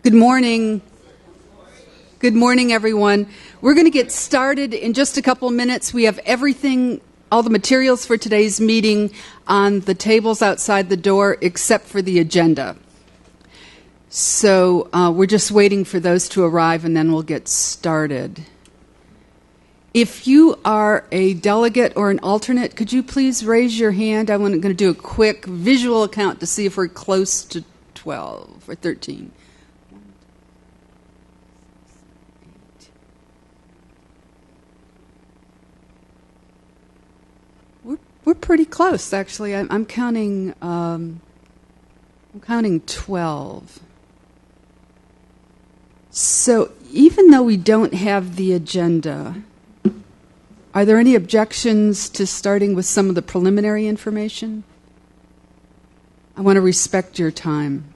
Good morning. Good morning, everyone. We're going to get started in just a couple minutes. We have everything, all the materials for today's meeting on the tables outside the door except for the agenda. So we're just waiting for those to arrive and then we'll get started. If you are a delegate or an alternate, could you please raise your hand? I'm going to do a quick visual count to see if we're close to 12 or 13. We're pretty close, actually. I'm counting 12. So even though we don't have the agenda, are there any objections to starting with some of the preliminary information? I want to respect your time.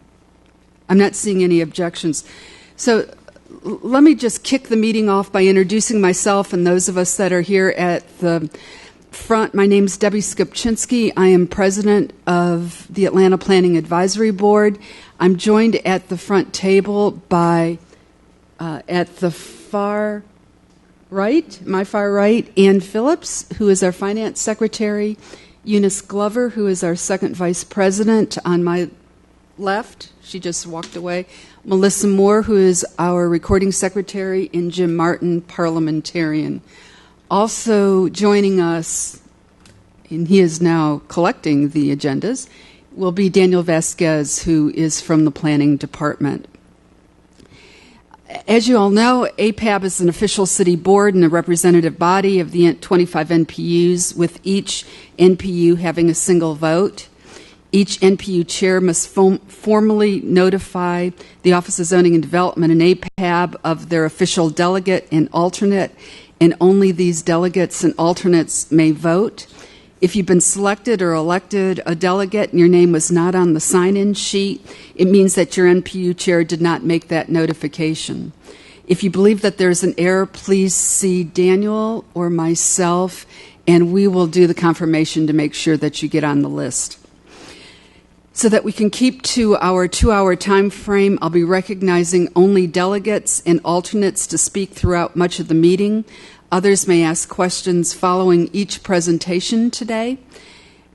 I'm not seeing any objections. So let me just kick the meeting off by introducing myself and those of us that are here at the front. My name is Debbie Skopczynski. I am president of the Atlanta Planning Advisory Board. I'm joined at the front table by, at the far right, my far right, Ann Phillips, who is our finance secretary, Eunice Glover, who is our second vice president. On my left, she just walked away, Melissa Moore, who is our recording secretary, and Jim Martin, parliamentarian. Also joining us, and he is now collecting the agendas, will be Daniel Vasquez, who is from the planning department. As you all know, APAB is an official city board and a representative body of the 25 NPUs, with each NPU having a single vote. Each NPU chair must formally notify the Office of Zoning and Development and APAB of their official delegate and alternate, and only these delegates and alternates may vote. If you've been selected or elected a delegate and your name was not on the sign-in sheet, it means that your NPU chair did not make that notification. If you believe that there's an error, please see Daniel or myself, and we will do the confirmation to make sure that you get on the list. So that we can keep to our 2-hour time frame, I'll be recognizing only delegates and alternates to speak throughout much of the meeting. Others may ask questions following each presentation today.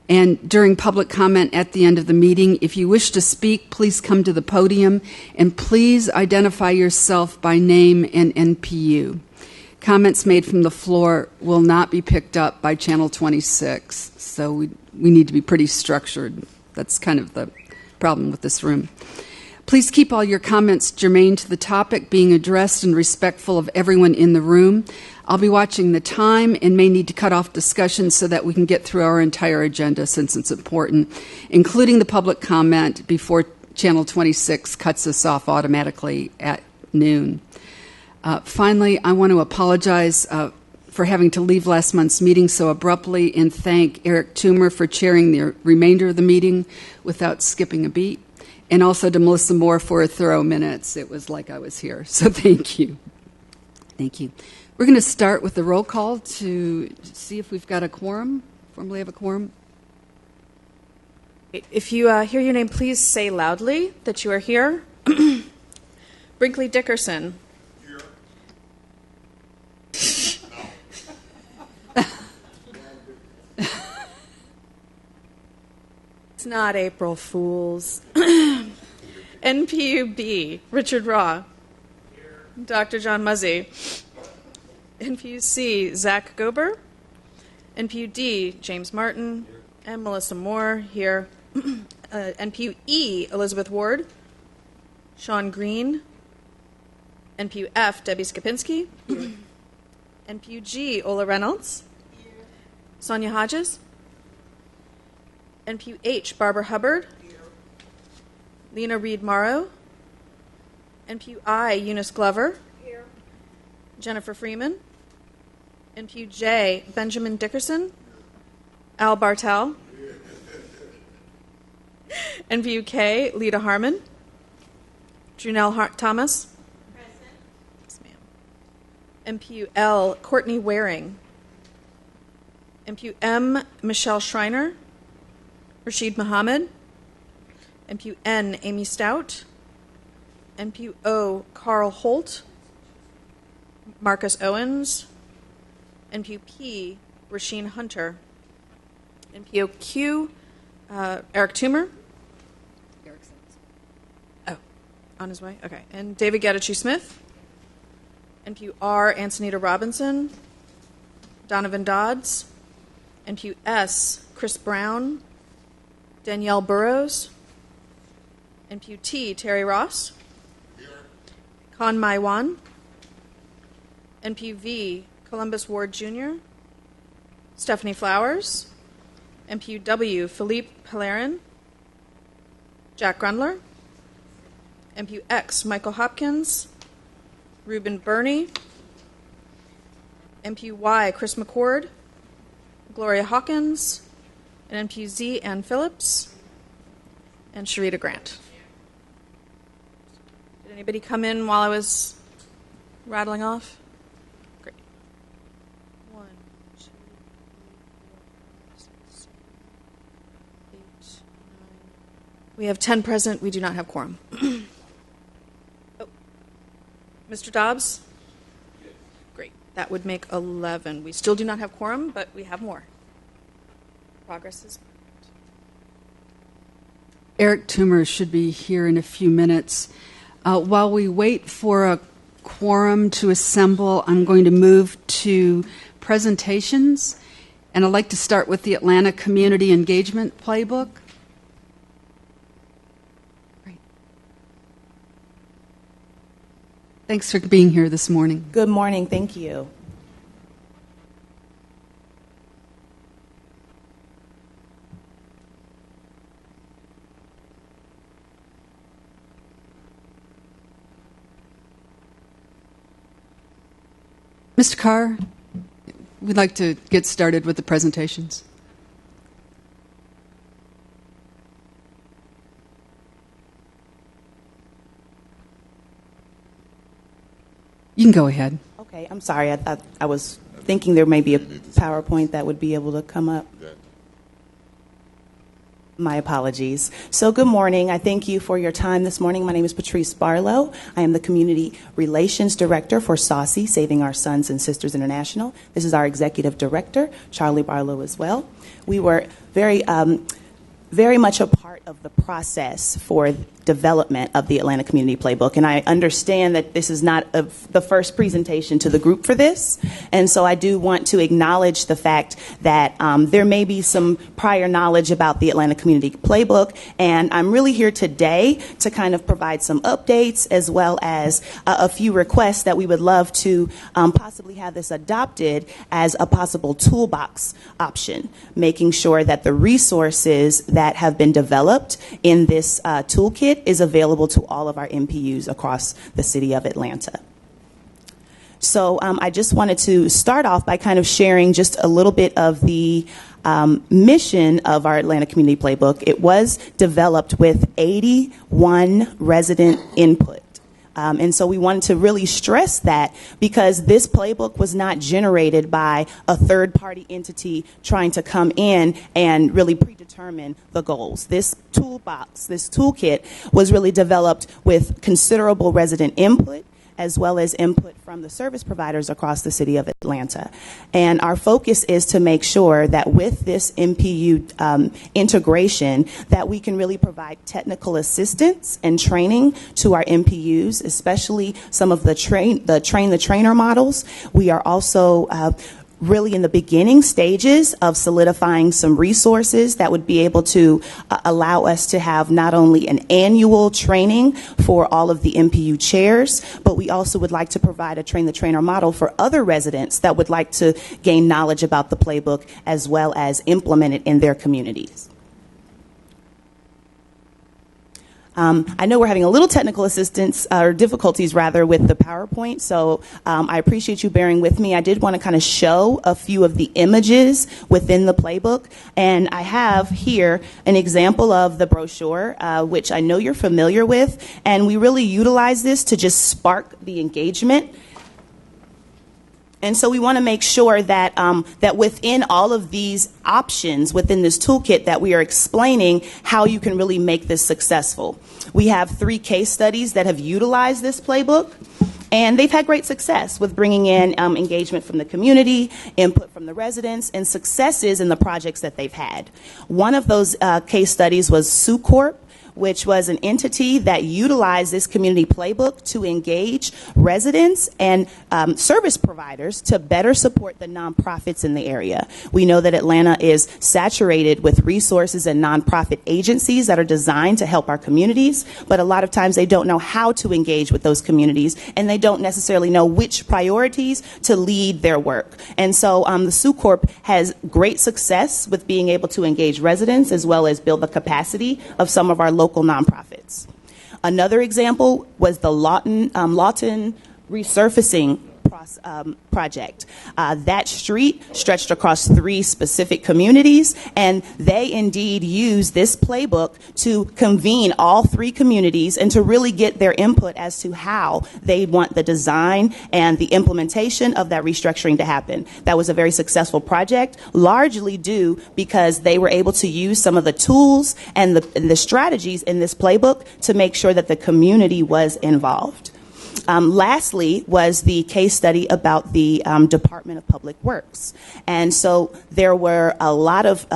And during public comment at the end of the meeting, if you wish to speak, please come to the podium and please identify yourself by name and NPU. Comments made from the floor will not be picked up by Channel 26, so we need to be pretty structured. That's kind of the problem with this room. Please keep all your comments germane to the topic, being addressed and respectful of everyone in the room. I'll be watching the time and may need to cut off discussion so that we can get through our entire agenda, since it's important, including the public comment before Channel 26 cuts us off automatically at noon. Finally, I want to apologize for having to leave last month's meeting so abruptly and thank Eric Toomer for chairing the remainder of the meeting without skipping a beat, and also to Melissa Moore for a thorough minutes. It was like I was here, so thank you. Thank you. We're going to start with the roll call to see if we've got a quorum, formally have a quorum. If you hear your name, please say loudly that you are here. Brinkley Dickerson. Here. It's not April Fools. NPUB, Richard Raw. Here. Dr. John Muzzy. NPUC, Zach Gober. NPUD, James Martin. Here. And Melissa Moore, here. NPUE, Elizabeth Ward. Sean Green. NPUF, Debbie Skopczynski. NPUG, Ola Reynolds. Here. Sonia Hodges. NPUH, Barbara Hubbard. Here. Lena Reed Morrow. NPUI, Eunice Glover. Here. Jennifer Freeman. NPUJ, Benjamin Dickerson. Al Bartel. NPUK, Lita Harmon. Junelle Thomas. Present. Yes, ma'am. NPUL, Courtney Waring. NPUM, Michelle Schreiner. Rashid Muhammad. NPUN, Amy Stout. NPU O, Carl Holt, Marcus Owens. NPU P, Rasheen Hunter. NPU Q, Eric Toomer. Oh, on his way? Okay. And David Gadici Smith. NPU R, Antonita Robinson. Donovan Dodds. NPU S, Chris Brown. Danielle Burrows. NPU T, Terry Ross. Here. Khan Mai Wan. NPU V, Columbus Ward Jr. Stephanie Flowers. NPU W, Philippe Pellerin. Jack Grundler. NPU X, Michael Hopkins. Ruben Burney. NPU Y, Chris McCord. Gloria Hawkins. And NPU Z, Ann Phillips. And Sharita Grant. Did anybody come in while I was rattling off? Great. 1, 2, 3, 4, 5, 6, 7, 8, 9. We have 10 present. We do not have quorum. Oh. Mr. Dobbs? Yes. Great. That would make 11. We still do not have quorum, but we have more. Progress is. Eric Toomer should be here in a few minutes. While we wait for a quorum to assemble, I'm going to move to presentations, and I'd like to start with the Atlanta Community Engagement Playbook. Great. Thanks for being here this morning. Good morning. Thank you. Mr. Carr, we'd like to get started with the presentations. You can go ahead. Okay, I'm sorry. I was thinking there may be a PowerPoint that would be able to come up. My apologies. So good morning. I thank you for your time this morning. My name is Patrice Barlow. I am the Community Relations Director for SAUCE, Saving Our Sons and Sisters International. This is our Executive Director, Charlie Barlow, as well. We were very much a part of the process for development of the Atlanta Community Playbook. And I understand that this is not the first presentation to the group for this. And so I do want to acknowledge the fact that there may be some prior knowledge about the Atlanta Community Playbook. And I'm really here today to kind of provide some updates as well as a few requests that we would love to possibly have this adopted as a possible toolbox option, making sure that the resources that have been developed in this toolkit is available to all of our MPUs across the city of Atlanta. So I just wanted to start off by kind of sharing just a little bit of the mission of our Atlanta Community Playbook. It was developed with 81 resident input. And so we wanted to really stress that because this playbook was not generated by a third-party entity trying to come in and really predetermine the goals. This toolbox, this toolkit was really developed with considerable resident input as well as input from the service providers across the city of Atlanta. And our focus is to make sure that with this MPU integration, that we can really provide technical assistance and training to our MPUs, especially some of the train-the-trainer models. We are also really in the beginning stages of solidifying some resources that would be able to allow us to have not only an annual training for all of the MPU chairs, but we also would like to provide a train-the-trainer model for other residents that would like to gain knowledge about the playbook as well as implement it in their communities. I know we're having a little technical assistance, or difficulties rather, with the PowerPoint, so I appreciate you bearing with me. I did want to kind of show a few of the images within the playbook, and I have here an example of the brochure, which I know you're familiar with, and we really utilize this to just spark the engagement. And so we want to make sure that that within all of these options within this toolkit that we are explaining how you can really make this successful. We have 3 case studies that have utilized this playbook, and they've had great success with bringing in engagement from the community, input from the residents, and successes in the projects that they've had. One of those case studies was SuCorp, which was an entity that utilized this community playbook to engage residents and service providers to better support the nonprofits in the area. We know that Atlanta is saturated with resources and nonprofit agencies that are designed to help our communities, but a lot of times they don't know how to engage with those communities, and they don't necessarily know which priorities to lead their work. And so the SuCorp has great success with being able to engage residents as well as build the capacity of some of our local nonprofits. Another example was the Lawton resurfacing project. That street stretched across 3 specific communities, and they indeed used this playbook to convene all 3 communities and to really get their input as to how they want the design and the implementation of that restructuring to happen. That was a very successful project, largely due because they were able to use some of the tools and the strategies in this playbook to make sure that the community was involved. Lastly was the case study about the Department of Public Works. And so there were a lot of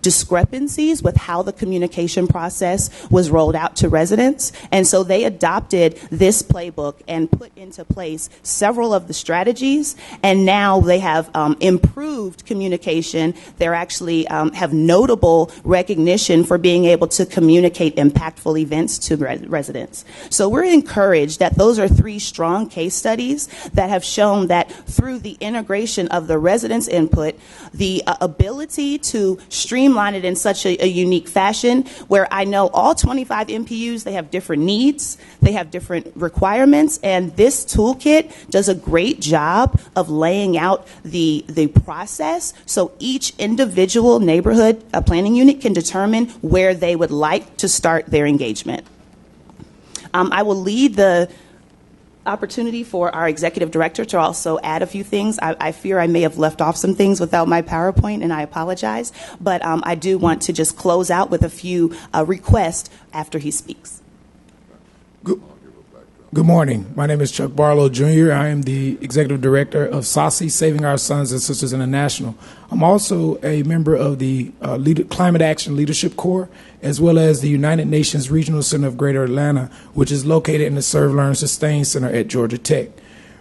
discrepancies with how the communication process was rolled out to residents. And so they adopted this playbook and put into place several of the strategies. And now they have improved communication. They're actually have notable recognition for being able to communicate impactful events to residents. So we're encouraged that those are 3 strong case studies that have shown that through the integration of the residents' input, the ability to streamline it in such a unique fashion where I know all 25 MPUs, they have different needs, they have different requirements, and this toolkit does a great job of laying out the process so each individual neighborhood planning unit can determine where they would like to start their engagement. I will lead the opportunity for our executive director to also add a few things. I fear I may have left off some things without my PowerPoint, and I apologize, but I do want to just close out with a few requests after he speaks. Good morning. My name is Chuck Barlow, Jr. I am the executive director of SASI, Saving Our Sons and Sisters International. I'm also a member of the Climate Action Leadership Corps, as well as the United Nations Regional Center of Greater Atlanta, which is located in the Serve, Learn, Sustain Center at Georgia Tech.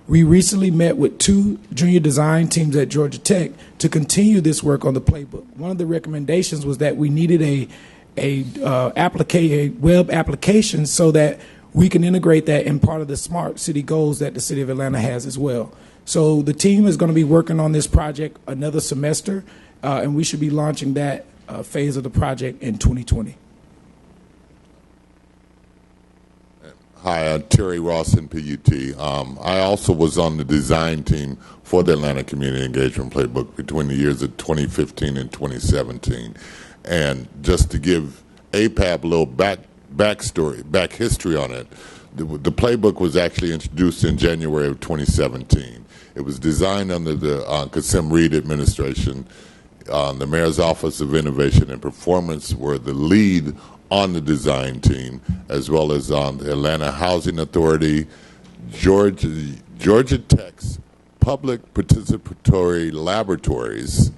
We recently met with 2 junior design teams at Georgia Tech to continue this work on the playbook. One of the recommendations was that we needed a web application so that we can integrate that in part of the smart city goals that the city of Atlanta has as well. So the team is going to be working on this project another semester, and we should be launching that phase of the project in 2020. Hi, I'm Terry Rawson, PUT. I also was on the design team for the Atlanta Community Engagement Playbook between the years of 2015 and 2017. And just to give APAB a little back history on it, the playbook was actually introduced in January of 2017. It was designed under the Kassim Reed administration. The Mayor's Office of Innovation and Performance were the lead on the design team, as well as on the Atlanta Housing Authority, Georgia Tech's Public Participatory Laboratories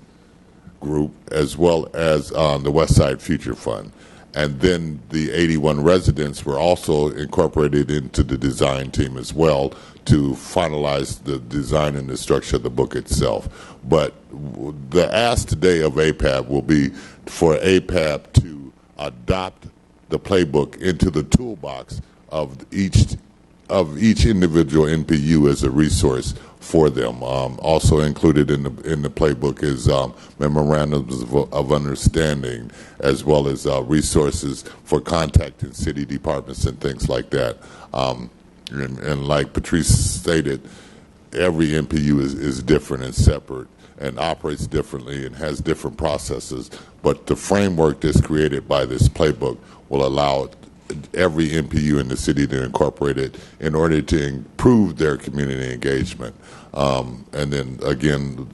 group, as well as the West Side Future Fund. And then the 81 residents were also incorporated into the design team as well to finalize the design and the structure of the book itself. But the ask today of APAB will be for APAB to adopt the playbook into the toolbox of each individual NPU as a resource for them. Also included in the playbook is memorandums of understanding, as well as resources for contacting city departments and things like that. And like Patrice stated, every NPU is different and separate and operates differently and has different processes. But the framework that's created by this playbook will allow every NPU in the city to incorporate it in order to improve their community engagement. And then again,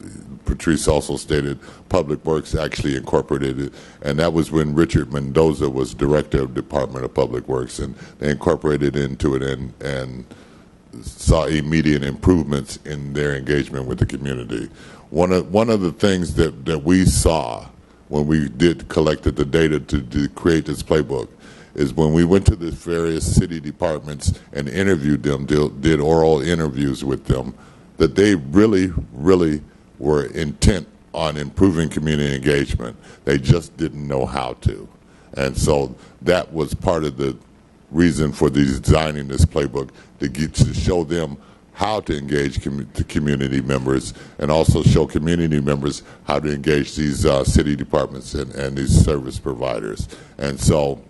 Patrice also stated Public Works actually incorporated it, and that was when Richard Mendoza was director of Department of Public Works, and they incorporated into it and saw immediate improvements in their engagement with the community. One of the things that we saw when we collected the data to create this playbook is when we went to the various city departments and interviewed them, did oral interviews with them, that they really, really were intent on improving community engagement. They just didn't know how to. And so that was part of the reason for designing this playbook, to show them how to engage the community members, and also show community members how to engage these city departments and these service providers. And so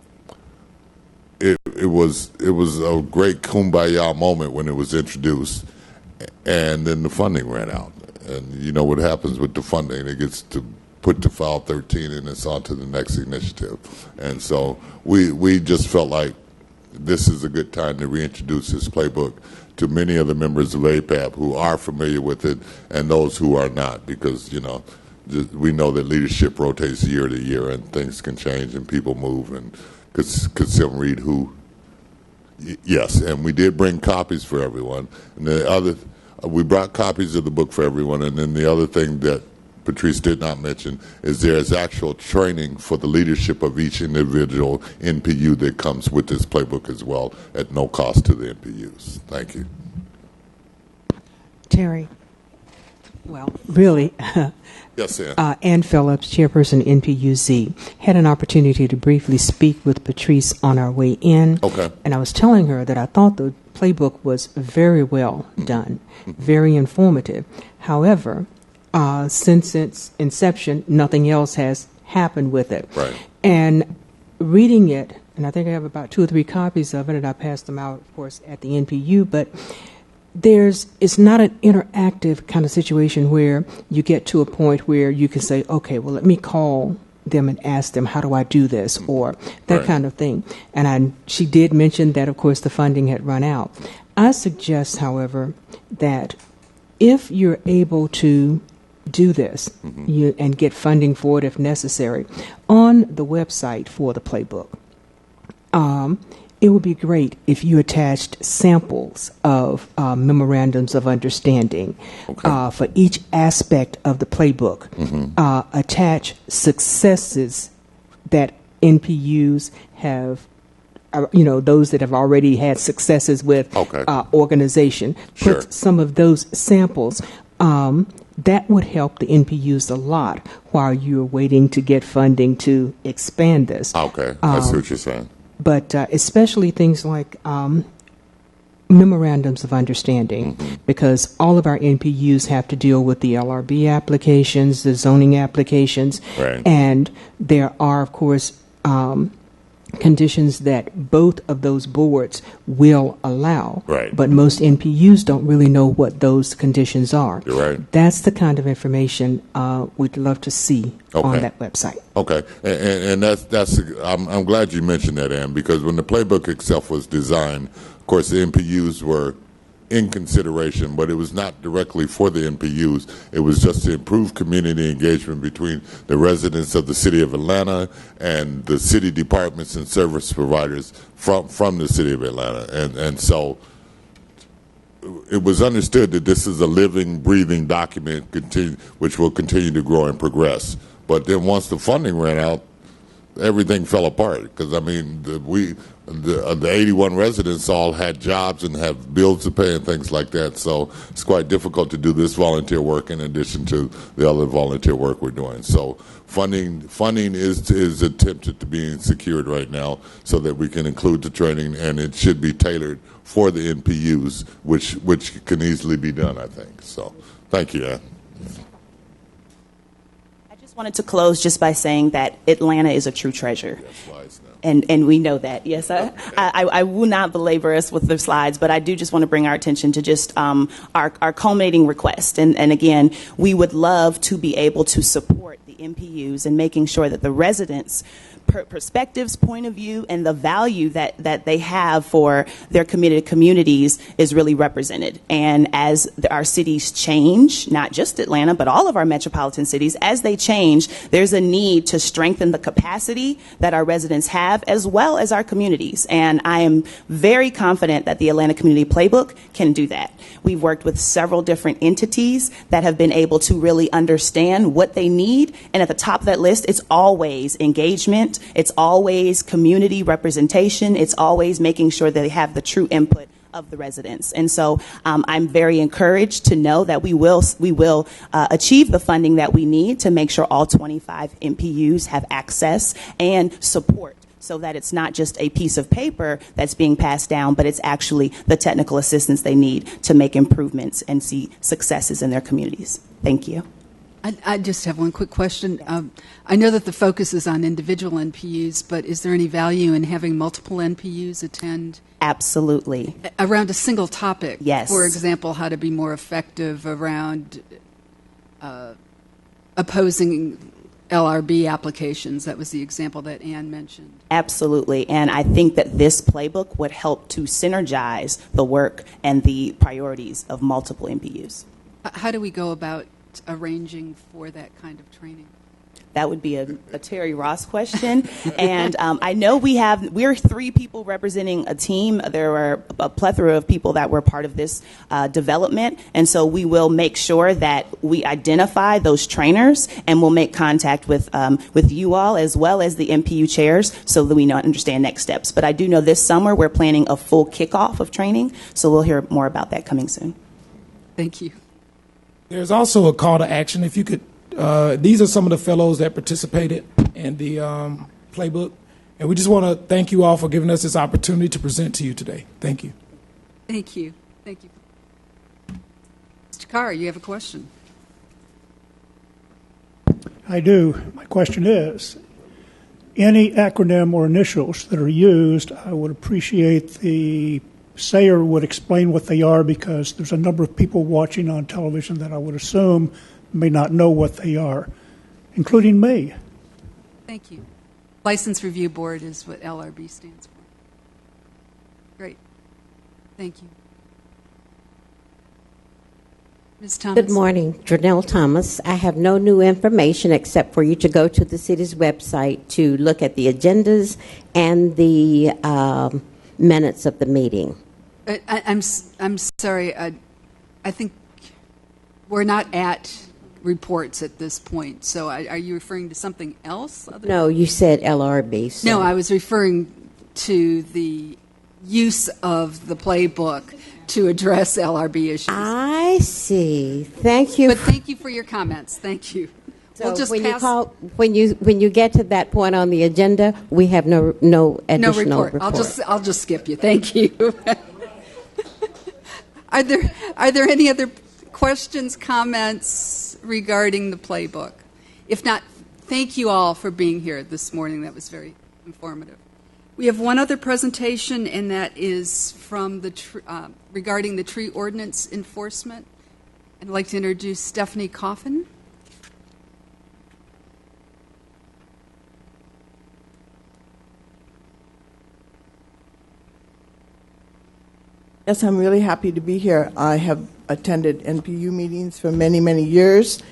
it was a great kumbaya moment when it was introduced, and then the funding ran out. And you know what happens with the funding? It gets put to file 13 and it's on to the next initiative. And so we just felt like this is a good time to reintroduce this playbook to many of the members of APAB who are familiar with it and those who are not, because, you know, we know that leadership rotates year to year and things can change and people move, and could some read who. Yes, and we did bring copies for everyone. And the other, we brought copies of the book for everyone, and then the other thing that Patrice did not mention is there is actual training for the leadership of each individual NPU that comes with this playbook as well, at no cost to the NPUs. Thank you. Terry. Well, really, Yes, Ann. Ann Phillips, chairperson NPUZ, had an opportunity to briefly speak with Patrice on our way in. Okay. And I was telling her that I thought the playbook was very well done, very informative. However, since its inception, nothing else has happened with it. Right. And reading it, and I think I have about 2 or 3 copies of it, and I passed them out, of course, at the NPU, but it's not an interactive kind of situation where you get to a point where you can say, okay, well, let me call them and ask them, how do I do this, or that Right. kind of thing. And she did mention that, of course, the funding had run out. I suggest, however, that if you're able to do this and get funding for it if necessary, on the website for the playbook, it would be great if you attached samples of memorandums of understanding for each aspect of the playbook. Attach successes that NPUs have, those that have already had successes with organization. Sure. Put some of those samples. That would help the NPUs a lot while you're waiting to get funding to expand this. Okay, I see what you're saying. But especially things like memorandums of understanding, because all of our NPUs have to deal with the LRB applications, the zoning applications, Right. and there are, of course, conditions that both of those boards will allow. Right. But most NPUs don't really know what those conditions are. You're right. That's the kind of information we'd love to see on that website. Okay, and that's I'm glad you mentioned that, Ann, because when the playbook itself was designed, of course, the NPUs were in consideration, but it was not directly for the NPUs. It was just to improve community engagement between the residents of the city of Atlanta and the city departments and service providers from the city of Atlanta. And so it was understood that this is a living, breathing document which will continue to grow and progress. But then once the funding ran out, everything fell apart, because I mean the 81 residents all had jobs and have bills to pay and things like that, so it's quite difficult to do this volunteer work in addition to the other volunteer work we're doing. So funding is attempted to be secured right now so that we can include the training, and it should be tailored for the NPUs, which can easily be done, I think. So thank you, Ann. Wanted to close just by saying that Atlanta is a true treasure. That's wise now. And we know that. Yes, I will not belabor us with the slides, but I do just want to bring our attention to just our culminating request. And again, we would love to be able to support the MPUs in making sure that the residents' perspectives, point of view, and the value that they have for their committed communities is really represented. And as our cities change, not just Atlanta, but all of our metropolitan cities, as they change, there's a need to strengthen the capacity that our residents have as well as our communities. And I am very confident that the Atlanta Community Playbook can do that. We've worked with several different entities that have been able to really understand what they need. And at the top of that list, it's always engagement. It's always community representation. It's always making sure that they have the true input of the residents. And so I'm very encouraged to know that we will achieve the funding that we need to make sure all 25 MPUs have access and support, so that it's not just a piece of paper that's being passed down, but it's actually the technical assistance they need to make improvements and see successes in their communities. Thank you. I just have one quick question. I know that the focus is on individual NPUs, but is there any value in having multiple NPUs attend? Absolutely. Around a single topic? Yes. For example, how to be more effective around opposing LRB applications. That was the example that Ann mentioned. Absolutely. And I think that this playbook would help to synergize the work and the priorities of multiple MPUs. How do we go about arranging for that kind of training? That would be a Terry Ross question. And I know we're 3 people representing a team. There are a plethora of people that were part of this development. And so we will make sure that we identify those trainers, and we'll make contact with you all as well as the MPU chairs so that we understand next steps. But I do know this summer we're planning a full kickoff of training. So we'll hear more about that coming soon. Thank you. There's also a call to action. If you could, these are some of the fellows that participated in the playbook, and we just want to thank you all for giving us this opportunity to present to you today. Thank you. Thank you. Thank you. Mr. Carr, you have a question. I do. My question is, any acronym or initials that are used, I would appreciate the sayer would explain what they are, because there's a number of people watching on television that I would assume may not know what they are, including me. Thank you. License Review Board is what LRB stands for. Great. Thank you. Ms. Thomas. Good morning. Dranelle Thomas. I have no new information except for you to go to the city's website to look at the agendas and the minutes of the meeting. I'm sorry. I think we're not at reports at this point. So are you referring to something else? No, you said LRB. So. No, I was referring to the use of the playbook to address LRB issues. I see. Thank you. But thank you for your comments. Thank you. So we'll just when you get to that point on the agenda, we have no additional report. I'll just skip you. Thank you. Are there any other questions, comments regarding the playbook? If not, thank you all for being here this morning. That was very informative. We have one other presentation, and that is from regarding the tree ordinance enforcement. I'd like to introduce Stephanie Coffin. Yes, I'm really happy to be here. I have attended NPU meetings for many, many years,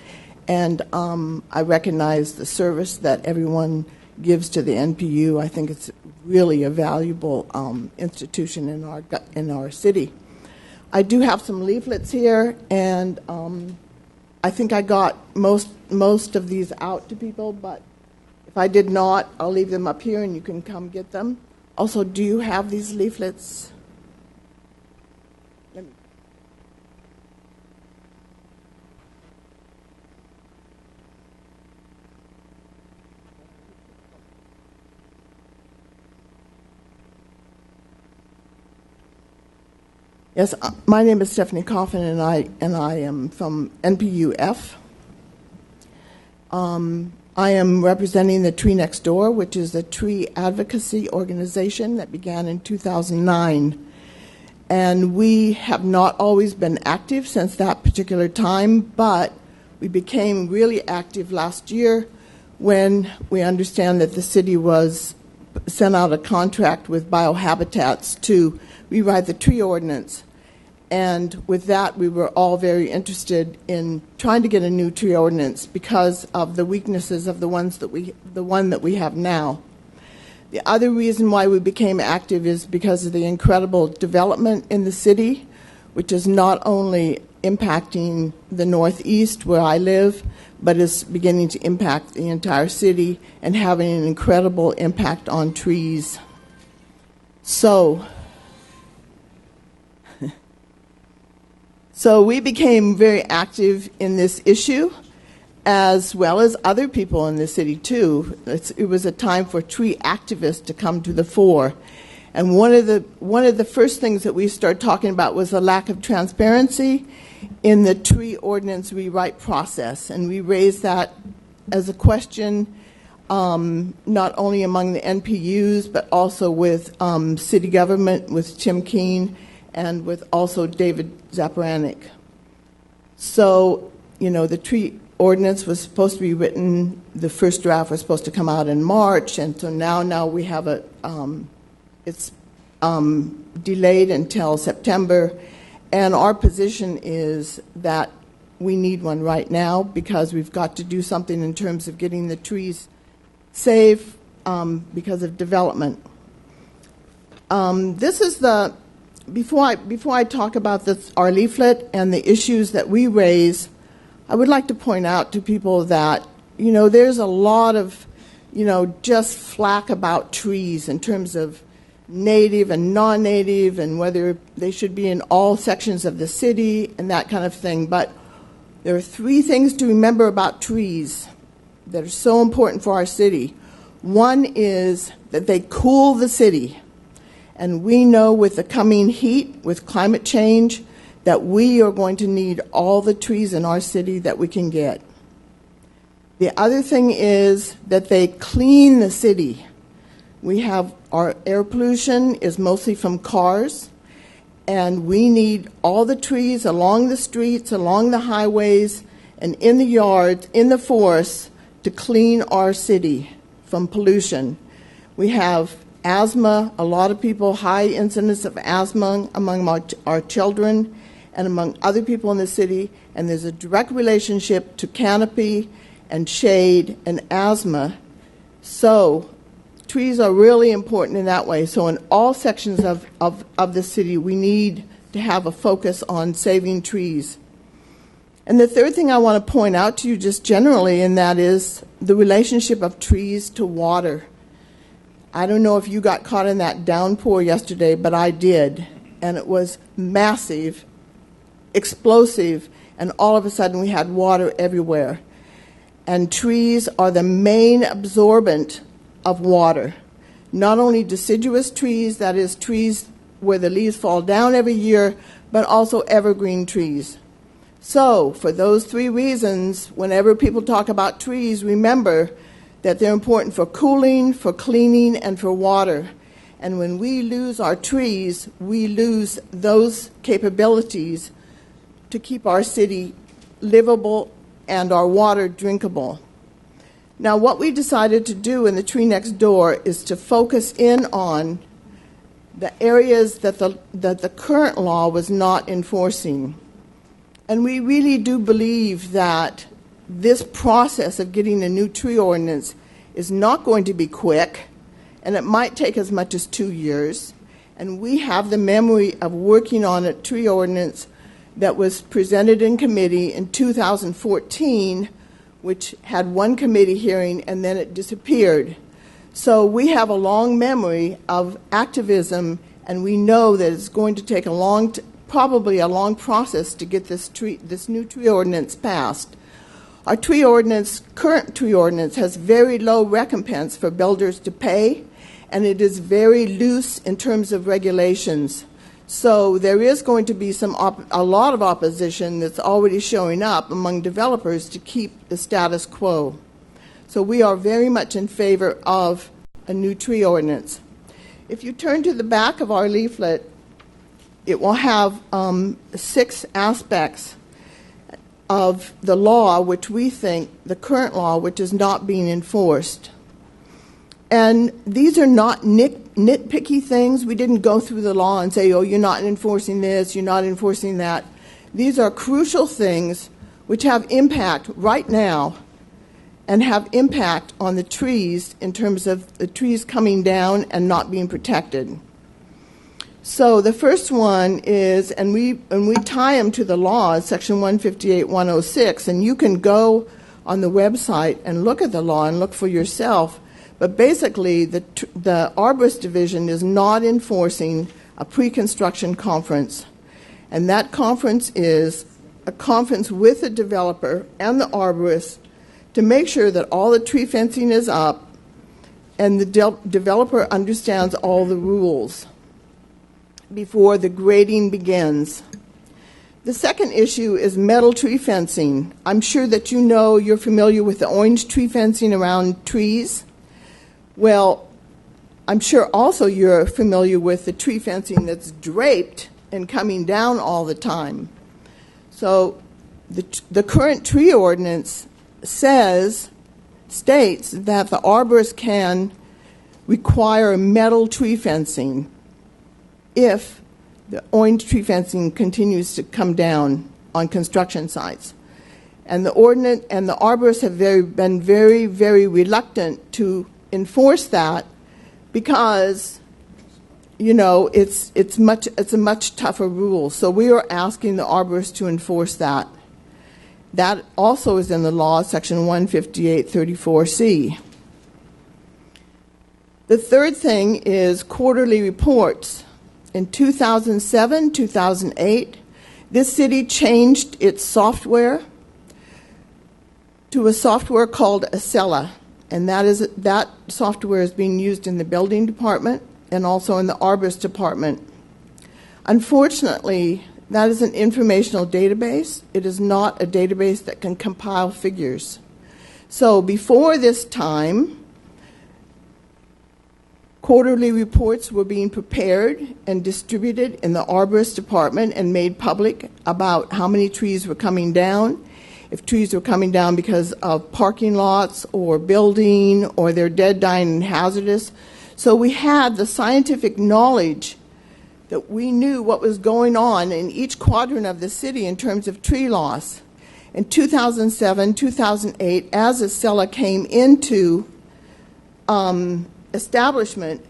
and I recognize the service that everyone gives to the NPU. I think it's really a valuable institution in our city. I do have some leaflets here, and I think I got most of these out to people, but if I did not, I'll leave them up here and you can come get them. Also, do you have these leaflets? Yes, my name is Stephanie Coffin, and I am from NPUF. I am representing the Tree Next Door, which is a tree advocacy organization that began in 2009. And we have not always been active since that particular time, but we became really active last year when we understand that the city was sent out a contract with Biohabitats to rewrite the tree ordinance. And with that, we were all very interested in trying to get a new tree ordinance because of the weaknesses of the one that we have now. The other reason why we became active is because of the incredible development in the city, which is not only impacting the Northeast where I live, but is beginning to impact the entire city and having an incredible impact on trees. So we became very active in this issue, as well as other people in the city too. It was a time for tree activists to come to the fore. And one of the first things that we started talking about was the lack of transparency in the tree ordinance rewrite process. And we raised that as a question not only among the NPUs, but also with city government, with Tim Keene, and with also David Zaparanik. So, the tree ordinance was supposed to be written, the first draft was supposed to come out in March, and so now we have it's delayed until September, and our position is that we need one right now because we've got to do something in terms of getting the trees safe because of development. This is before I talk about our leaflet and the issues that we raise, I would like to point out to people that, there's a lot of, just flack about trees in terms of native and non-native and whether they should be in all sections of the city and that kind of thing. But there are three things to remember about trees that are so important for our city. One is that they cool the city. And we know with the coming heat, with climate change, that we are going to need all the trees in our city that we can get. The other thing is that they clean the city. We have our air pollution is mostly from cars, and we need all the trees along the streets, along the highways, and in the yards, in the forests, to clean our city from pollution. We have asthma, a lot of people, high incidence of asthma among our children and among other people in the city, and there's a direct relationship to canopy and shade and asthma. So trees are really important in that way. So in all sections of the city, we need to have a focus on saving trees. And the third thing I want to point out to you just generally, and that is the relationship of trees to water. I don't know if you got caught in that downpour yesterday, but I did. And it was massive, explosive, and all of a sudden we had water everywhere. And trees are the main absorbent of water. Not only deciduous trees, that is trees where the leaves fall down every year, but also evergreen trees. So for those three reasons, whenever people talk about trees, remember that they're important for cooling, for cleaning, and for water. And when we lose our trees, we lose those capabilities to keep our city livable and our water drinkable. Now, what we decided to do in the Tree Next Door is to focus in on the areas that the current law was not enforcing. And we really do believe that this process of getting a new tree ordinance is not going to be quick, and it might take as much as 2 years. And we have the memory of working on a tree ordinance that was presented in committee in 2014, which had one committee hearing and then it disappeared. So we have a long memory of activism, and we know that it's going to take probably a long process to get this new tree ordinance passed. Our current tree ordinance has very low recompense for builders to pay, and it is very loose in terms of regulations. So there is going to be a lot of opposition that's already showing up among developers to keep the status quo. So we are very much in favor of a new tree ordinance. If you turn to the back of our leaflet, it will have 6 aspects of the law, which we think, the current law, which is not being enforced. And these are not nitpicky things. We didn't go through the law and say, oh, you're not enforcing this, you're not enforcing that. These are crucial things which have impact right now and have impact on the trees in terms of the trees coming down and not being protected. So the first one is, and we tie them to the law, Section 158-106, and you can go on the website and look at the law and look for yourself. But basically, the Arborist Division is not enforcing a pre-construction conference. And that conference is a conference with the developer and the arborist to make sure that all the tree fencing is up and the developer understands all the rules before the grading begins. The second issue is metal tree fencing. I'm sure that you're familiar with the orange tree fencing around trees. Well, I'm sure also you're familiar with the tree fencing that's draped and coming down all the time. So the current tree ordinance states that the arborist can require metal tree fencing if the orange tree fencing continues to come down on construction sites. And the arborists have been very, very reluctant to enforce that because, it's a much tougher rule. So we are asking the arborists to enforce that. That also is in the law, Section 158-34C. The third thing is quarterly reports. In 2007, 2008, this city changed its software to a software called Acela, and that software is being used in the building department and also in the arborist department. Unfortunately, that is an informational database. It is not a database that can compile figures. So before this time, quarterly reports were being prepared and distributed in the arborist department and made public about how many trees were coming down, if trees were coming down because of parking lots or building or they're dead, dying, and hazardous. So we had the scientific knowledge that we knew what was going on in each quadrant of the city in terms of tree loss. In 2007, 2008, as Acela came into establishment,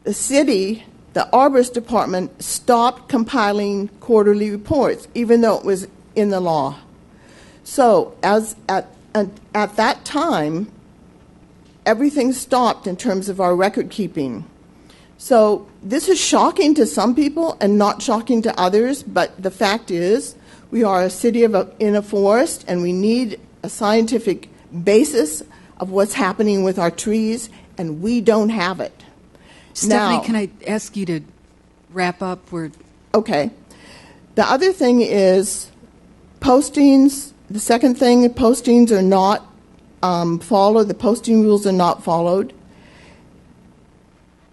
the city, the arborist department, stopped compiling quarterly reports, even though it was in the law. So at that time, everything stopped in terms of our record keeping. So this is shocking to some people and not shocking to others, but the fact is we are a city in a forest, and we need a scientific basis of what's happening with our trees, and we don't have it. Stephanie, can I ask you to wrap up? Okay. The other thing is postings. The second thing, postings are not followed. The posting rules are not followed.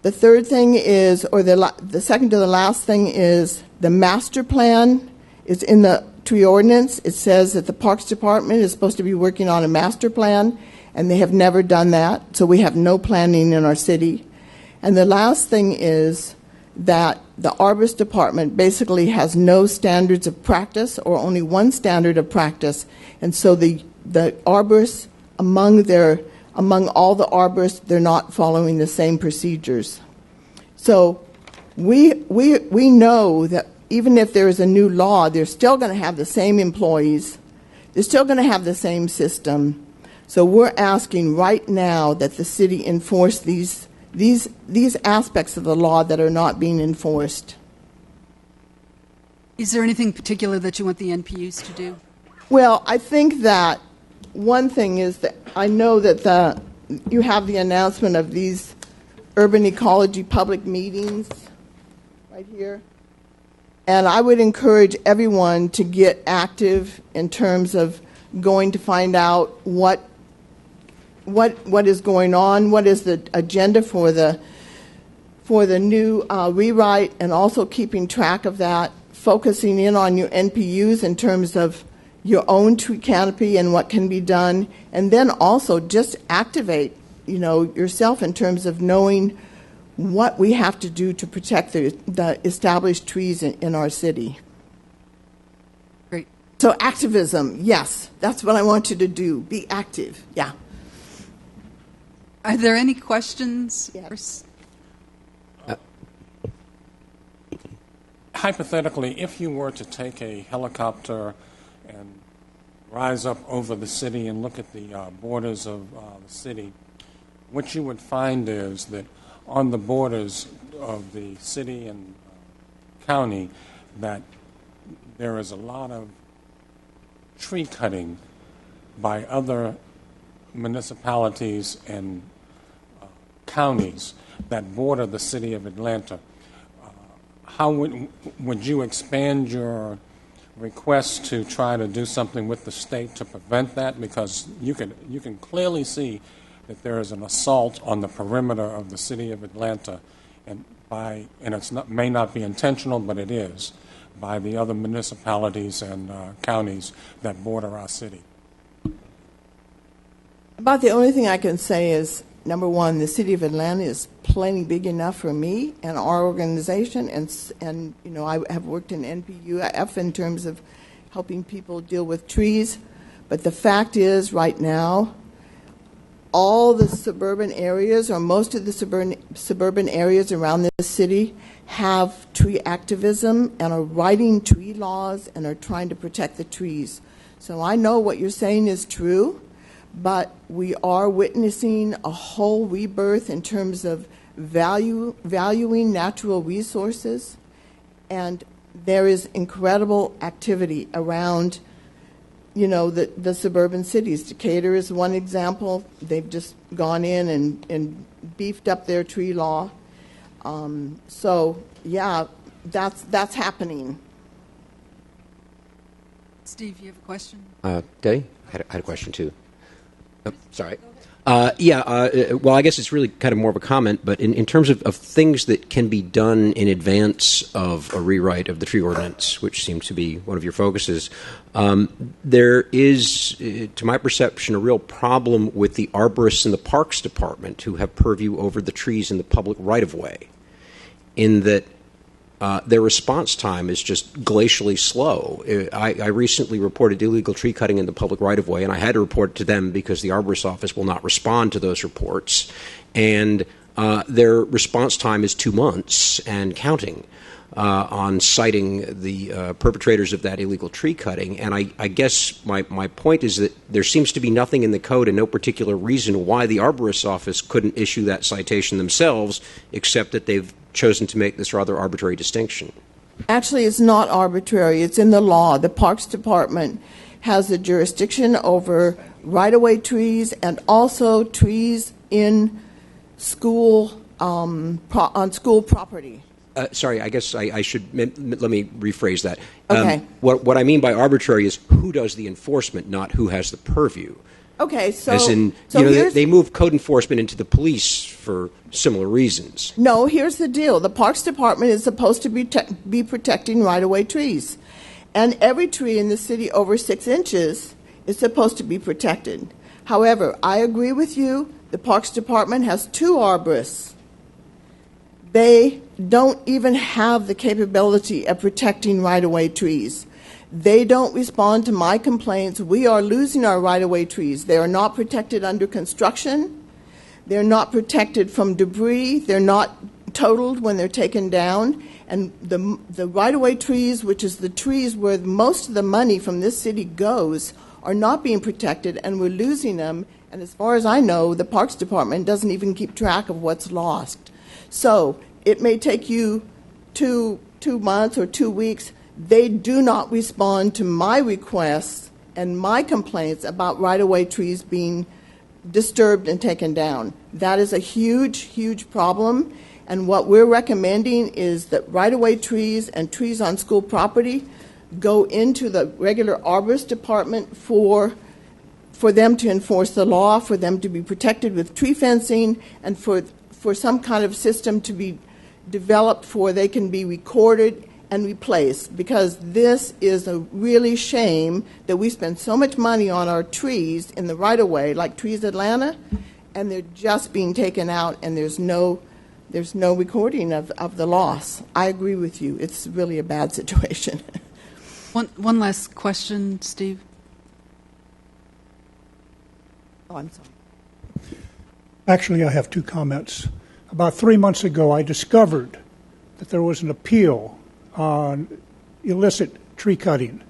The third thing is, or the second to the last thing is, the master plan is in the tree ordinance. It says that the Parks Department is supposed to be working on a master plan, and they have never done that, so we have no planning in our city. And the last thing is that the Arborist Department basically has no standards of practice, or only one standard of practice, and so the arborists, among all the arborists, they're not following the same procedures. So we know that even if there is a new law, they're still going to have the same employees. They're still going to have the same system. So we're asking right now that the city enforce these aspects of the law that are not being enforced. Is there anything particular that you want the NPUs to do? Well, I think that one thing is that I know that you have the announcement of these urban ecology public meetings right here. And I would encourage everyone to get active in terms of going to find out what what is going on, what is the agenda for the new rewrite, and also keeping track of that, focusing in on your NPUs in terms of your own tree canopy and what can be done, and then also just activate, yourself in terms of knowing what we have to do to protect the established trees in our city. Great. So activism, yes, that's what I want you to do. Be active, yeah. Are there any questions? Yes. Hypothetically, if you were to take a helicopter and rise up over the city and look at the borders of the city, what you would find is that on the borders of the city and county, that there is a lot of tree cutting by other municipalities and counties that border the city of Atlanta. How would you expand your request to try to do something with the state to prevent that? Because you can clearly see that there is an assault on the perimeter of the city of Atlanta, and may not be intentional, but it is, by the other municipalities and counties that border our city. About the only thing I can say is, number one, the city of Atlanta is plenty big enough for me and our organization, and I have worked in NPUF in terms of helping people deal with trees. But the fact is, right now, all the suburban areas, or most of the suburban areas around this city, have tree activism and are writing tree laws and are trying to protect the trees. So I know what you're saying is true, but we are witnessing a whole rebirth in terms of valuing natural resources, and there is incredible activity around the suburban cities. Decatur is one example. They've just gone in and beefed up their tree law. So yeah, that's happening. Steve, you have a question? Debbie, I had a question too. Oh, sorry. Well, I guess it's really kind of more of a comment, but in terms of things that can be done in advance of a rewrite of the tree ordinance, which seems to be one of your focuses, there is, to my perception, a real problem with the arborists in the Parks Department who have purview over the trees in the public right-of-way, in that their response time is just glacially slow. I recently reported illegal tree cutting in the public right-of-way, and I had to report it to them because the arborist office will not respond to those reports. And their response time is 2 months and counting on citing the perpetrators of that illegal tree cutting. And I guess my point is that there seems to be nothing in the code and no particular reason why the arborist's office couldn't issue that citation themselves, except that they've chosen to make this rather arbitrary distinction. Actually, it's not arbitrary. It's in the law. The Parks Department has the jurisdiction over right-of-way trees and also trees in school on school property. Sorry, I guess I should let me rephrase that. Okay. What I mean by arbitrary is who does the enforcement, not who has the purview. Okay, so as in, they move code enforcement into the police for similar reasons. No, here's the deal: the Parks Department is supposed to be protecting right-of-way trees, and every tree in the city over 6 inches is supposed to be protected. However, I agree with you. The Parks Department has 2 arborists. They don't even have the capability of protecting right-of-way trees. They don't respond to my complaints. We are losing our right-of-way trees. They are not protected under construction. They're not protected from debris. They're not totaled when they're taken down. And the right-of-way trees, which is the trees where most of the money from this city goes, are not being protected, and we're losing them. And as far as I know, the Parks Department doesn't even keep track of what's lost. So it may take you two months or 2 weeks. They do not respond to my requests and my complaints about right-of-way trees being disturbed and taken down. That is a huge, huge problem. And what we're recommending is that right-of-way trees and trees on school property go into the regular arborist department for for them to enforce the law, for them to be protected with tree fencing, and for some kind of system to be developed for they can be recorded and replaced, because this is a really shame that we spend so much money on our trees in the right-of-way, like Trees Atlanta, and they're just being taken out, and there's no recording of the loss. I agree with you. It's really a bad situation. One last question, Steve. Oh, I'm sorry. Actually, I have two comments. About 3 months ago, I discovered that there was an appeal on illicit tree cutting,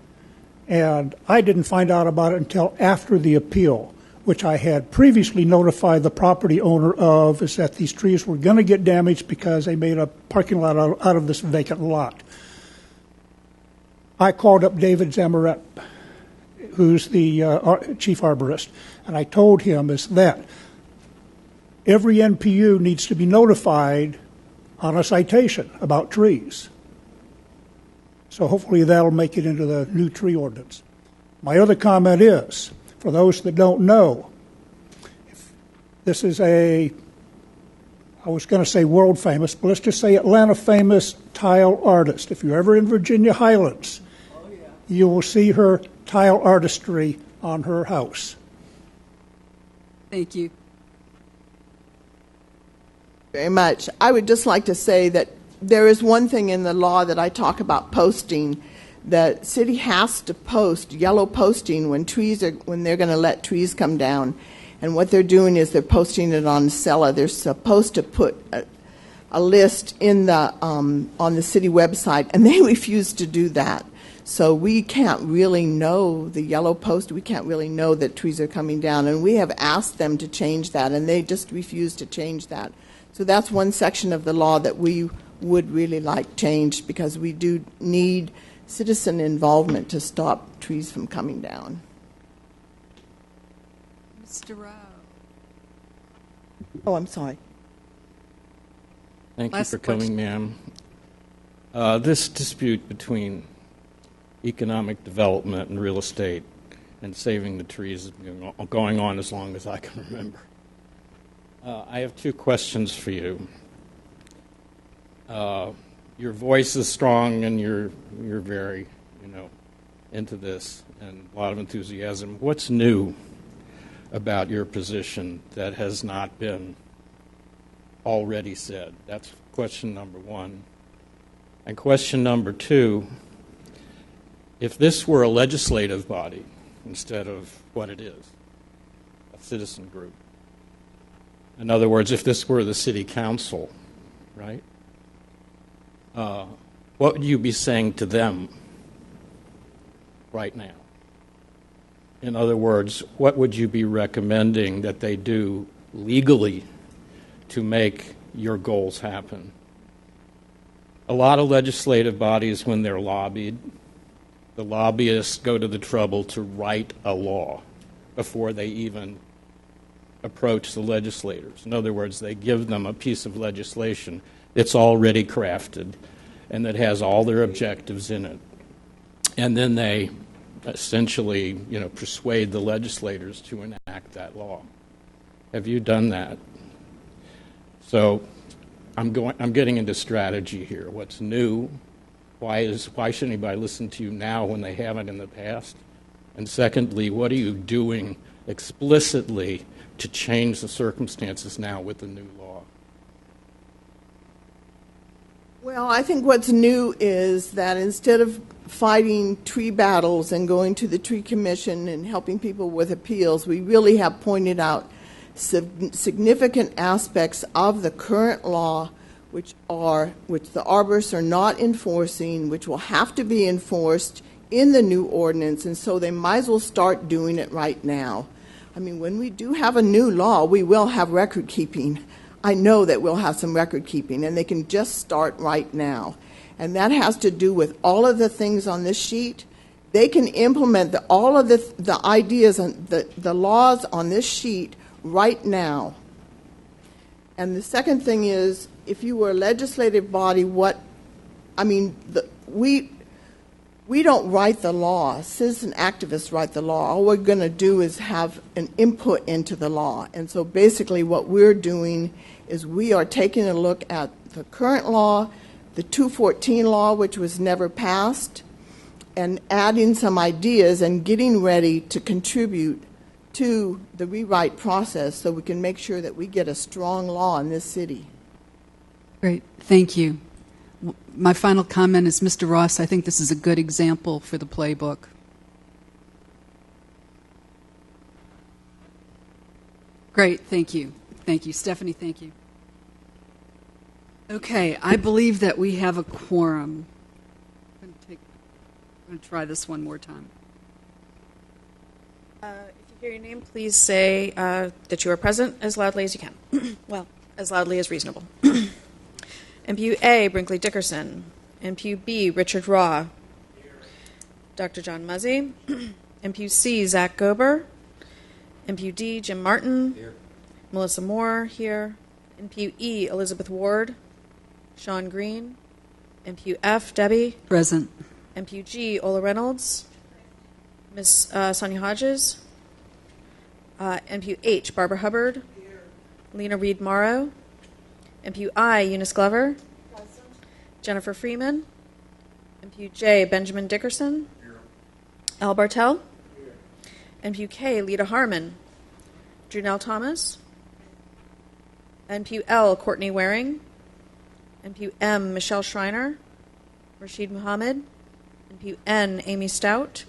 and I didn't find out about it until after the appeal, which I had previously notified the property owner of, is that these trees were going to get damaged because they made a parking lot out of this vacant lot. I called up David Zamaret, who's the chief arborist, and I told him is that every NPU needs to be notified on a citation about trees. So hopefully that'll make it into the new tree ordinance. My other comment is, for those that don't know, this is I was going to say world famous, but let's just say Atlanta famous tile artist. If you're ever in Virginia Highlands, you will see her tile artistry on her house. Thank you. Very much. I would just like to say that there is one thing in the law that I talk about posting. The city has to post yellow posting when they're going to let trees come down, and what they're doing is they're posting it on Sella. They're supposed to put a list in the on the city website, and they refuse to do that. So we can't really know the yellow post. We can't really know that trees are coming down, and we have asked them to change that, and they just refuse to change that. So that's one section of the law that we would really like changed, because we do need citizen involvement to stop trees from coming down. Mr. Rowe. Oh, I'm sorry. Thank Last you for coming, ma'am. This dispute between economic development and real estate and saving the trees has been going on as long as I can remember. I have two questions for you. Your voice is strong, and you're very, into this, and a lot of enthusiasm. What's new about your position that has not been already said? That's question number one. And question number two, if this were a legislative body instead of what it is, a citizen group, in other words, if this were the city council, right, what would you be saying to them right now? In other words, what would you be recommending that they do legally to make your goals happen? A lot of legislative bodies, when they're lobbied, the lobbyists go to the trouble to write a law before they even approach the legislators. In other words, they give them a piece of legislation that's already crafted and that has all their objectives in it. And then they essentially, persuade the legislators to enact that law. Have you done that? So I'm getting into strategy here. What's new? Why should anybody listen to you now when they haven't in the past? And secondly, what are you doing explicitly to change the circumstances now with the new law? Well, I think what's new is that instead of fighting tree battles and going to the tree commission and helping people with appeals, we really have pointed out significant aspects of the current law which the arborists are not enforcing, which will have to be enforced in the new ordinance, and so they might as well start doing it right now. I mean, when we do have a new law, we will have record keeping. I know that we'll have some record keeping, and they can just start right now. And that has to do with all of the things on this sheet. They can implement all of the ideas and the laws on this sheet right now. And the second thing is, if you were a legislative body, we don't write the law. Citizen activists write the law. All we're going to do is have an input into the law. And so basically what we're doing is we are taking a look at the current law, the 214 law, which was never passed, and adding some ideas and getting ready to contribute to the rewrite process so we can make sure that we get a strong law in this city. Great. Thank you. My final comment is, Mr. Ross, I think this is a good example for the playbook. Great. Thank you. Thank you. Stephanie, thank you. Okay. I believe that we have a quorum. I'm going to try this one more time. If you hear your name, please say that you are present as loudly as you can. Well, as loudly as reasonable. MPU A, Brinkley Dickerson. MPU B, Richard Raw. Dr. John Muzzy. MPU C, Zach Gober. MPU D, Jim Martin. Here. Melissa Moore, here. MPU E, Elizabeth Ward. Sean Green. MPU F, Debbie. Present. MPU G, Ola Reynolds. Ms. Sonia Hodges. MPU H, Barbara Hubbard. Here. Lena Reed Morrow. MPU I, Eunice Glover. Present. Jennifer Freeman. MPU J, Benjamin Dickerson. Here. Al Bartel. Here. MPU K, Lita Harmon. Junelle Thomas. MPU L, Courtney Waring. MPU M, Michelle Schreiner. Rashid Muhammad. MPU N, Amy Stout.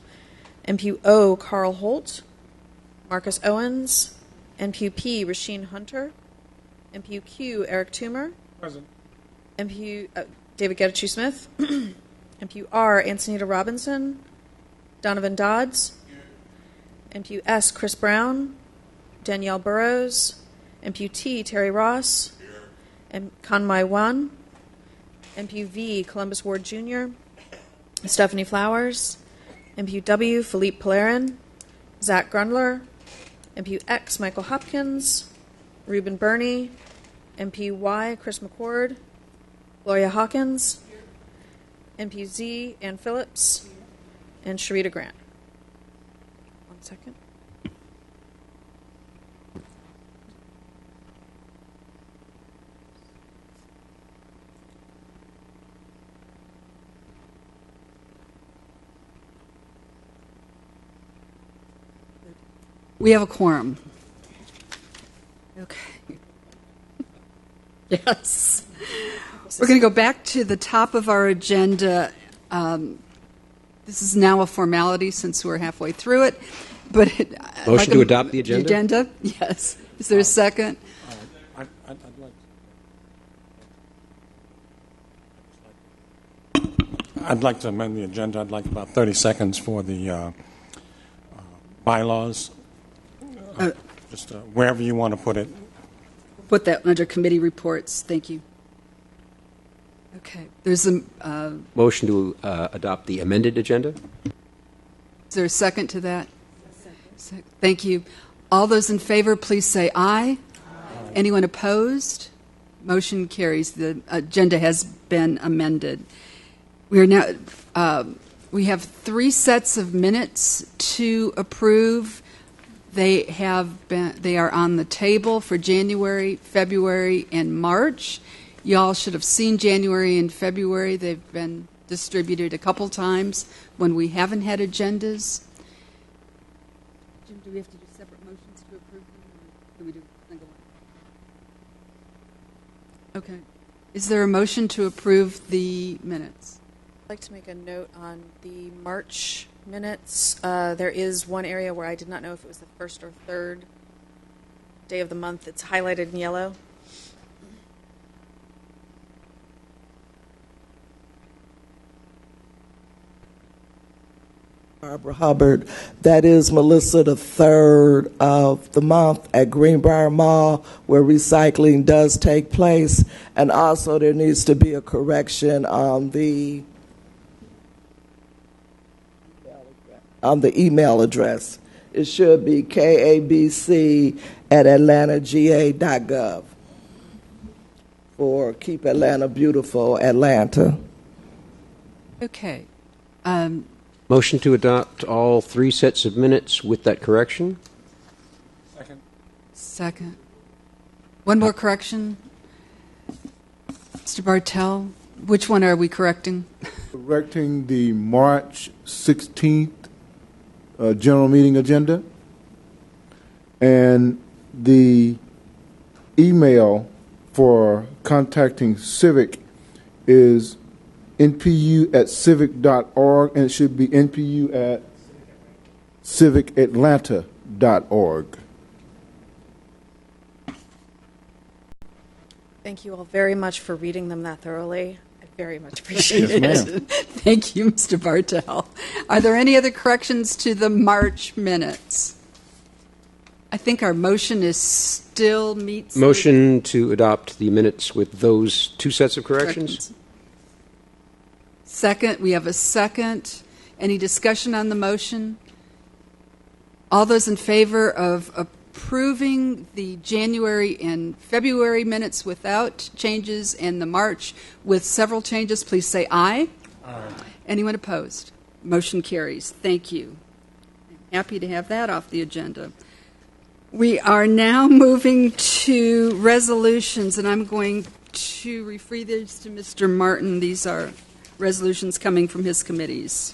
MPU O, Carl Holt. Marcus Owens. MPU P, Rasheen Hunter. MPU Q, Eric Toomer. Present. MPU David Getachew Smith. MPU R, Antonita Robinson. Donovan Dodds. Here. MPU S, Chris Brown. Danielle Burrows. MPU T, Terry Ross. Here. Kanmai Wan. MPU V, Columbus Ward Jr. Stephanie Flowers. MPU W, Philippe Pelerin. Zach Grundler. MPU X, Michael Hopkins. Reuben Burney. MPU Y, Chris McCord. Gloria Hawkins. MPU Z, Ann Phillips. And Sharita Grant. 1 second. We have a quorum. Okay. Yes. We're going to go back to the top of our agenda. This is now a formality since we're halfway through it. But Motion to adopt the agenda? Agenda? Yes. Is there a second? I'd like to amend the agenda. I'd like about 30 seconds for the bylaws. Just wherever you want to put it. Put that under committee reports. Thank you. Okay. There's a Motion to adopt the amended agenda? Is there a second to that? Second. Thank you. All those in favor, please say aye. Aye. Anyone opposed? Motion carries. The agenda has been amended. We are now. We have 3 sets of minutes to approve. They are on the table for January, February, and March. Y'all should have seen January and February. They've been distributed a couple times when we haven't had agendas. Jim, do we have to do separate motions to approve them, or do we do single one? Okay. Is there a motion to approve the minutes? I'd like to make a note on the March minutes. There is one area where I did not know if it was the first or third day of the month. It's highlighted in yellow. Barbara Hubbard. That is, Melissa, the 3rd of the month at Greenbrier Mall, where recycling does take place. And also there needs to be a correction on the email address. It should be kabc@atlantaga.gov for Keep Atlanta Beautiful, Atlanta. Okay. Motion to adopt all 3 sets of minutes with that correction? Second. One more correction. Mr. Bartell, which one are we correcting? Correcting the March 16th general meeting agenda, and the email for contacting Civic is npu@civic.org, and it should be npu@civicatlanta.org. Thank you all very much for reading them that thoroughly. I very much appreciate Yes, it. Thank you, Mr. Bartell. Are there any other corrections to the March minutes? I think our motion is still meets. Motion to adopt the minutes with those 2 sets of corrections? Second, we have a second. Any discussion on the motion? All those in favor of approving the January and February minutes without changes and the March with several changes, please say aye. Aye. Anyone opposed? Motion carries. Thank you. Happy to have that off the agenda. We are now moving to resolutions, and I'm going to refer these to Mr. Martin. These are resolutions coming from his committees.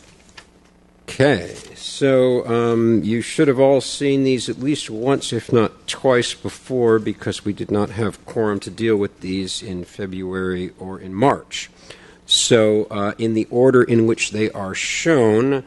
Okay, so you should have all seen these at least once, if not twice before, because we did not have quorum to deal with these in February or in March. So in the order in which they are shown,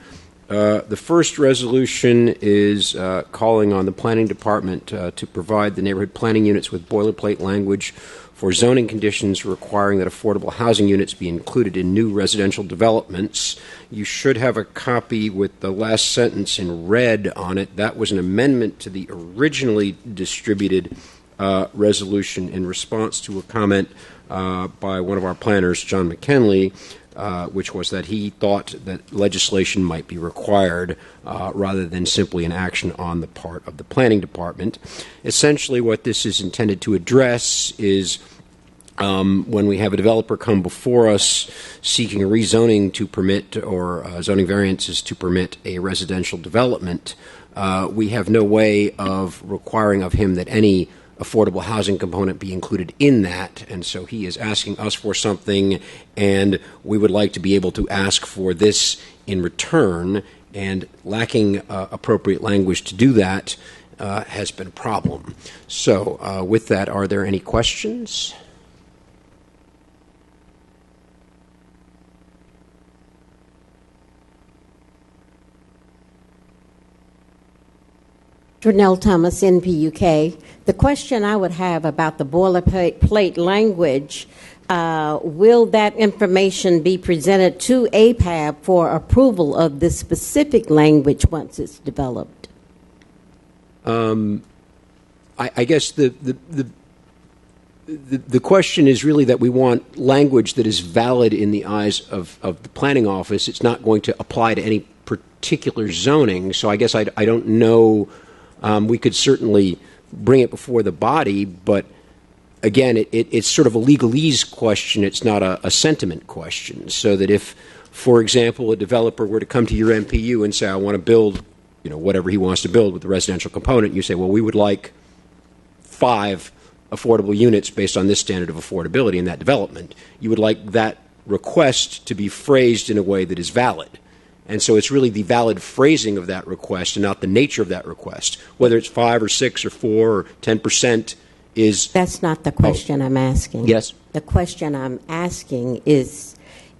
the first resolution is calling on the Planning Department to provide the neighborhood planning units with boilerplate language for zoning conditions requiring that affordable housing units be included in new residential developments. You should have a copy with the last sentence in red on it. That was an amendment to the originally distributed resolution in response to a comment by one of our planners, John McKinley, which was that he thought that legislation might be required rather than simply an action on the part of the Planning Department. Essentially, what this is intended to address is when we have a developer come before us seeking a rezoning to permit or zoning variances to permit a residential development, we have no way of requiring of him that any affordable housing component be included in that, and so he is asking us for something, and we would like to be able to ask for this in return, and lacking appropriate language to do that has been a problem. So with that, are there any questions? Renell Thomas, NPUK. The question I would have about the boilerplate language, will that information be presented to APAB for approval of this specific language once it's developed? I guess the question is really that we want language that is valid in the eyes of the planning office. It's not going to apply to any particular zoning, so I guess I don't know. We could certainly bring it before the body, but again, it's sort of a legalese question. It's not a sentiment question. So that if, for example, a developer were to come to your MPU and say, I want to build, whatever he wants to build with the residential component, you say, well, we would like 5 affordable units based on this standard of affordability in that development. You would like that request to be phrased in a way that is valid. And so it's really the valid phrasing of that request and not the nature of that request. Whether it's 5 or 6 or 4 or 10% is... That's not the question I'm asking. Yes? The question I'm asking is,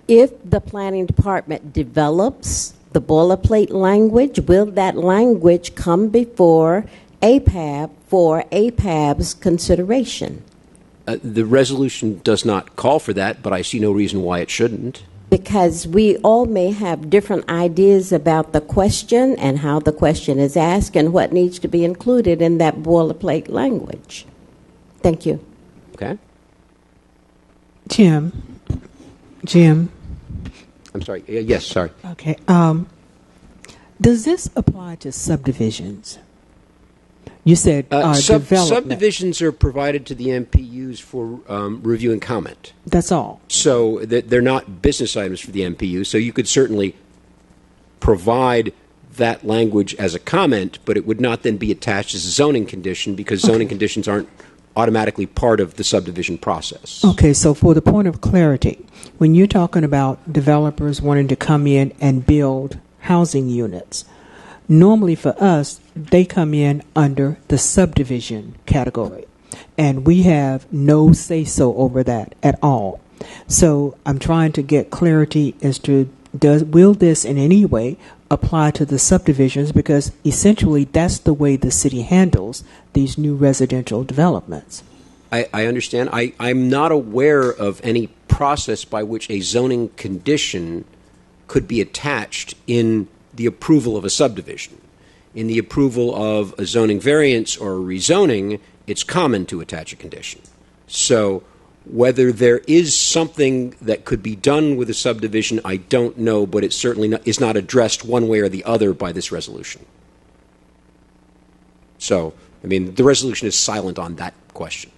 if the planning department develops the boilerplate language, will that language come before APAB for APAB's consideration? The resolution does not call for that, but I see no reason why it shouldn't. Because we all may have different ideas about the question and how the question is asked and what needs to be included in that boilerplate language. Thank you. Okay. Jim. I'm sorry. Yes, sorry. Okay. Does this apply to subdivisions? You said development. Subdivisions are provided to the MPUs for review and comment. That's all. So they're not business items for the MPU. So you could certainly provide that language as a comment, but it would not then be attached as a zoning condition because zoning conditions aren't automatically part of the subdivision process. Okay, so for the point of clarity, when you're talking about developers wanting to come in and build housing units, normally for us, they come in under the subdivision category, and we have no say-so over that at all. So I'm trying to get clarity as to will this in any way apply to the subdivisions, because essentially that's the way the city handles these new residential developments. I understand. I'm not aware of any process by which a zoning condition could be attached in the approval of a subdivision. In the approval of a zoning variance or a rezoning, it's common to attach a condition. So whether there is something that could be done with a subdivision, I don't know, but it certainly is not addressed one way or the other by this resolution. So, I mean, the resolution is silent on that question.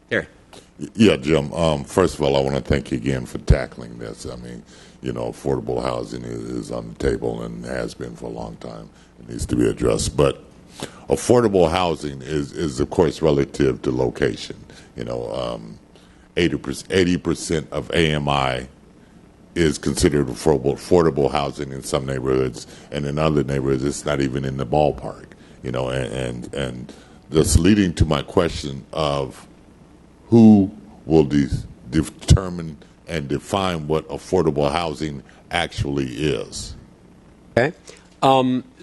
There. Yeah, Jim. First of all, I want to thank you again for tackling this. I mean, you know, affordable housing is on the table and has been for a long time. It needs to be addressed. But affordable housing is of course, relative to location. You know, 80% of AMI is considered affordable housing in some neighborhoods, and in other neighborhoods, it's not even in the ballpark. You know, and that's leading to my question of who will determine and define what affordable housing actually is. Okay.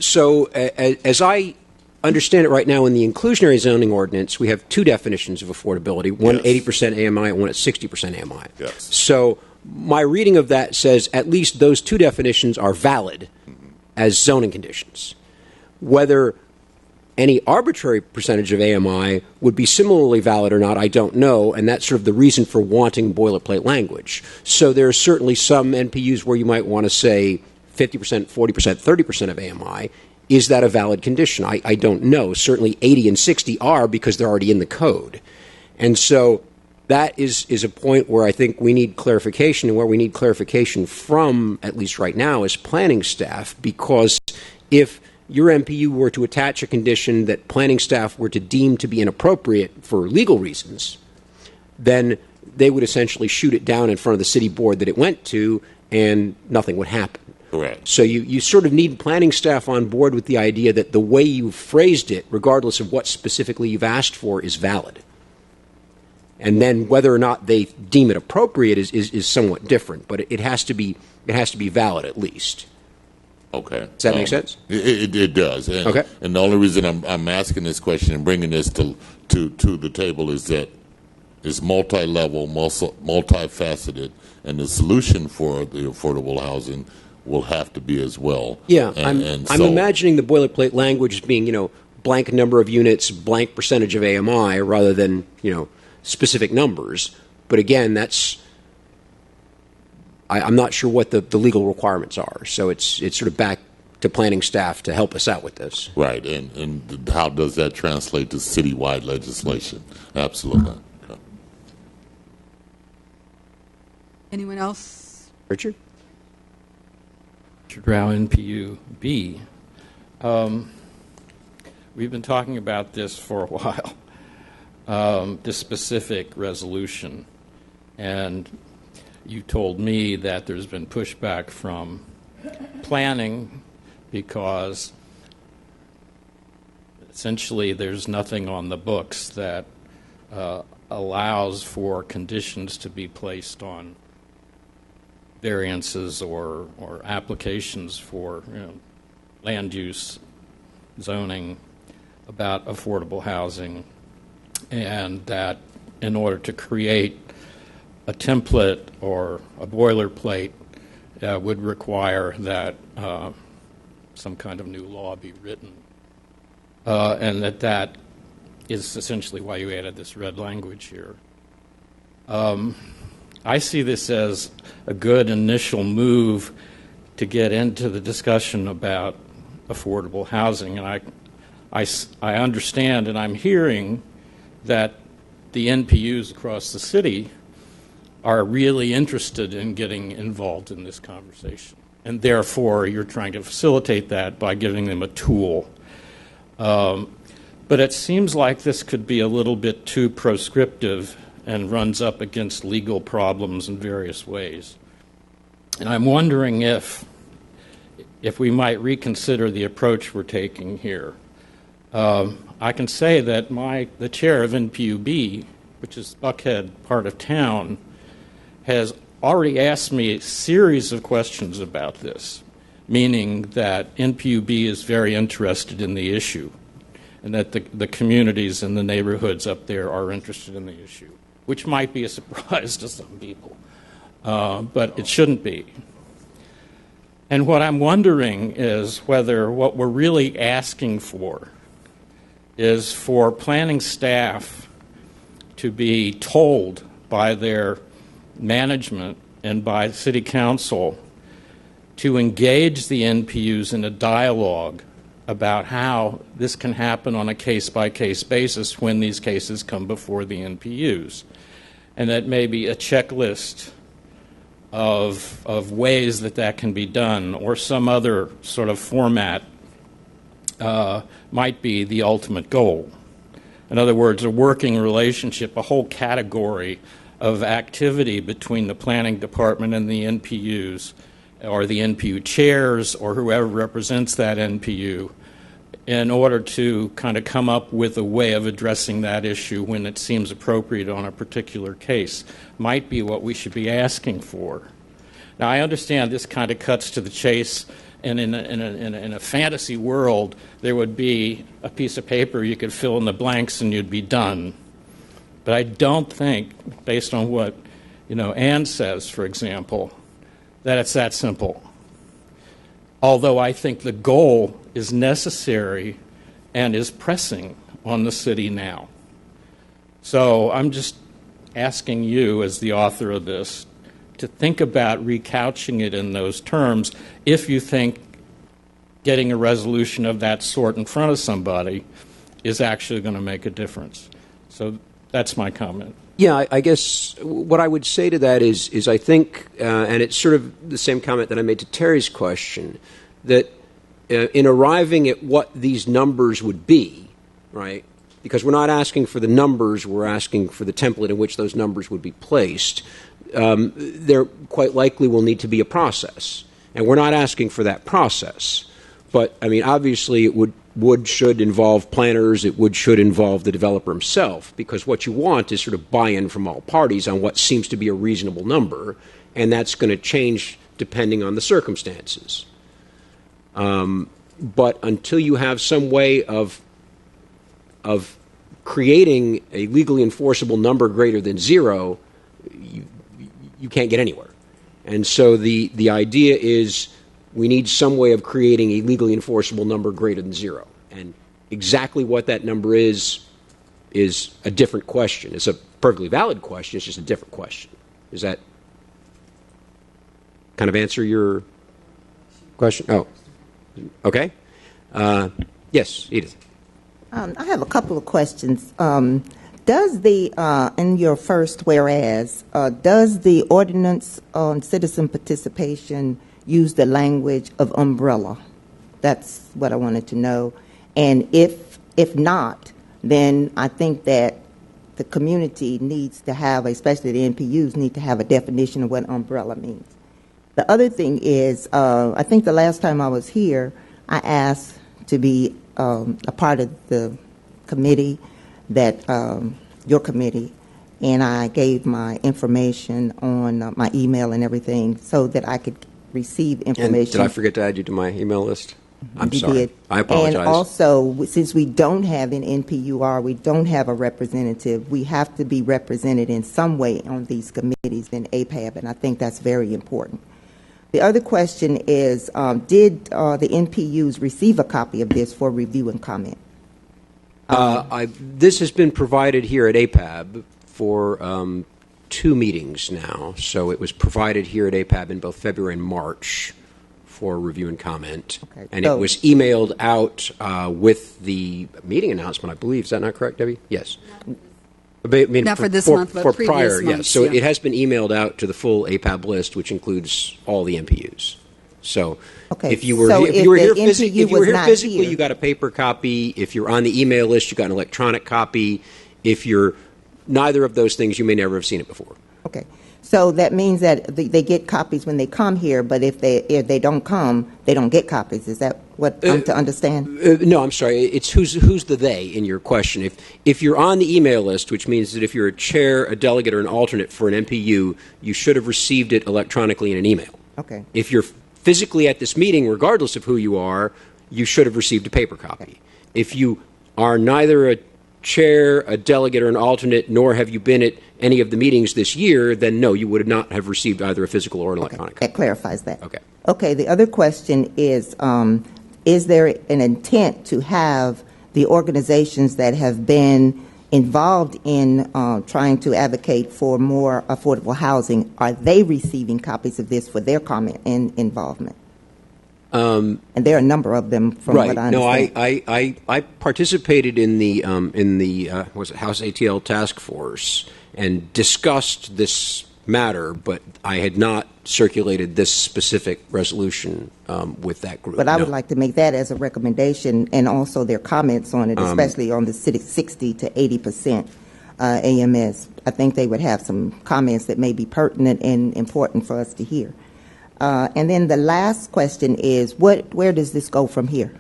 So as I understand it right now in the inclusionary zoning ordinance, we have two definitions of affordability, one Yes. 80% AMI and one at 60% AMI. Yes. So my reading of that says at least those two definitions are valid as zoning conditions. Whether any arbitrary percentage of AMI would be similarly valid or not, I don't know, and that's sort of the reason for wanting boilerplate language. So there are certainly some NPUs where you might want to say 50%, 40%, 30% of AMI. Is that a valid condition? I don't know. Certainly 80 and 60 are because they're already in the code. And so that is a point where I think we need clarification, and where we need clarification from, at least right now, is planning staff, because if your MPU were to attach a condition that planning staff were to deem to be inappropriate for legal reasons, then they would essentially shoot it down in front of the city board that it went to, and nothing would happen. Correct. So you sort of need planning staff on board with the idea that the way you phrased it, regardless of what specifically you've asked for, is valid. And then whether or not they deem it appropriate is somewhat different, but it has to be valid at least. Okay. Does that make sense? It does. And, okay. And the only reason I'm asking this question and bringing this to the table is that it's multi-level, multifaceted, and the solution for the affordable housing will have to be as well. Yeah, I'm imagining the boilerplate language as being, blank number of units, blank percentage of AMI, rather than, specific numbers. But again, I'm not sure what the legal requirements are. So it's sort of back to planning staff to help us out with this. Right, and how does that translate to citywide legislation? Absolutely. Okay. Anyone else? Richard? Richard Rao, NPU B. We've been talking about this for a while, this specific resolution, and you told me that there's been pushback from planning because essentially there's nothing on the books that allows for conditions to be placed on variances or applications for land use, zoning, about affordable housing, and that in order to create a template or a boilerplate would require that some kind of new law be written, and that is essentially why you added this red language here. I see this as a good initial move to get into the discussion about affordable housing, and I understand and I'm hearing that the NPUs across the city are really interested in getting involved in this conversation. and therefore you're trying to facilitate that by giving them a tool. But it seems like this could be a little bit too proscriptive and runs up against legal problems in various ways. And I'm wondering if we might reconsider the approach we're taking here. I can say that the chair of NPUB, which is Buckhead part of town, has already asked me a series of questions about this, meaning that NPUB is very interested in the issue and that the communities and the neighborhoods up there are interested in the issue, which might be a surprise to some people, but it shouldn't be. And what I'm wondering is whether what we're really asking for is for planning staff to be told by their management and by city council to engage the NPUs in a dialogue about how this can happen on a case-by-case basis when these cases come before the NPUs. And that may be a checklist of ways that can be done, or some other sort of format might be the ultimate goal. In other words, a working relationship, a whole category of activity between the planning department and the NPUs, or the NPU chairs, or whoever represents that NPU, in order to kind of come up with a way of addressing that issue when it seems appropriate on a particular case, might be what we should be asking for. Now, I understand this kind of cuts to the chase, and in a fantasy world, there would be a piece of paper you could fill in the blanks and you'd be done. But I don't think, based on what Ann says, for example, that it's that simple. Although I think the goal is necessary and is pressing on the city now. So I'm just asking you, as the author of this, to think about recouching it in those terms if you think getting a resolution of that sort in front of somebody is actually going to make a difference. So that's my comment. Yeah, I guess what I would say to that is I think, and it's sort of the same comment that I made to Terry's question, that in arriving at what these numbers would be, right, because we're not asking for the numbers, we're asking for the template in which those numbers would be placed, there quite likely will need to be a process. And we're not asking for that process. But, I mean, obviously it should involve planners, should involve the developer himself, because what you want is sort of buy-in from all parties on what seems to be a reasonable number, and that's going to change depending on the circumstances. But until you have some way of creating a legally enforceable number greater than zero, you can't get anywhere. And so the idea is we need some way of creating a legally enforceable number greater than zero. And exactly what that number is a different question. It's a perfectly valid question, it's just a different question. Does that kind of answer your question? Oh, okay. Yes, Edith. I have a couple of questions. Does in your first whereas, does the ordinance on citizen participation use the language of umbrella? That's what I wanted to know. And if not, then I think that the community needs to have, especially the NPUs, need to have a definition of what umbrella means. The other thing is, I think the last time I was here, I asked to be a part of the committee that your committee, and I gave my information on my email and everything so that I could receive information. And did I forget to add you to my email list? I'm you sorry. Did. I apologize. And also, since we don't have an NPUR, we don't have a representative, we have to be represented in some way on these committees in APAB, and I think that's very important. The other question is, did the NPUs receive a copy of this for review and comment? This has been provided here at APAB for 2 meetings now. So it was provided here at APAB in both February and March for review and comment. Okay, and it was emailed out with the meeting announcement, I believe. Is that not correct, Debbie? Yes. Not for this month, but for previous prior, months, yes. So yeah. It has been emailed out to the full APAB list, which includes all the NPUs. So Okay, if you were so if if you were the here, NPU if you were was here not physically, here- you got a paper copy. If you're on the email list, you got an electronic copy. If you're neither of those things, you may never have seen it before. Okay. So that means that they get copies when they come here, but if they don't come, they don't get copies. Is that what I'm to understand? No, I'm sorry. It's who's the they in your question. If you're on the email list, which means that if you're a chair, a delegate, or an alternate for an MPU, you should have received it electronically in an email. Okay. If you're physically at this meeting, regardless of who you are, you should have received a paper copy. Okay. If you are neither a chair, a delegate, or an alternate, nor have you been at any of the meetings this year, then no, you would not have received either a physical or an electronic copy. That clarifies that. Okay. Okay, the other question is there an intent to have the organizations that have been involved in trying to advocate for more affordable housing, are they receiving copies of this for their comment and involvement? And there are a number of them from Right. what I No, understand. I participated in the was it House ATL task force and discussed this matter, but I had not circulated this specific resolution with that group. But I No. would like to make that as a recommendation, and also their comments on it, especially on the 60 to 80% AMS. I think they would have some comments that may be pertinent and important for us to hear. And then the last question is, where does this go from here?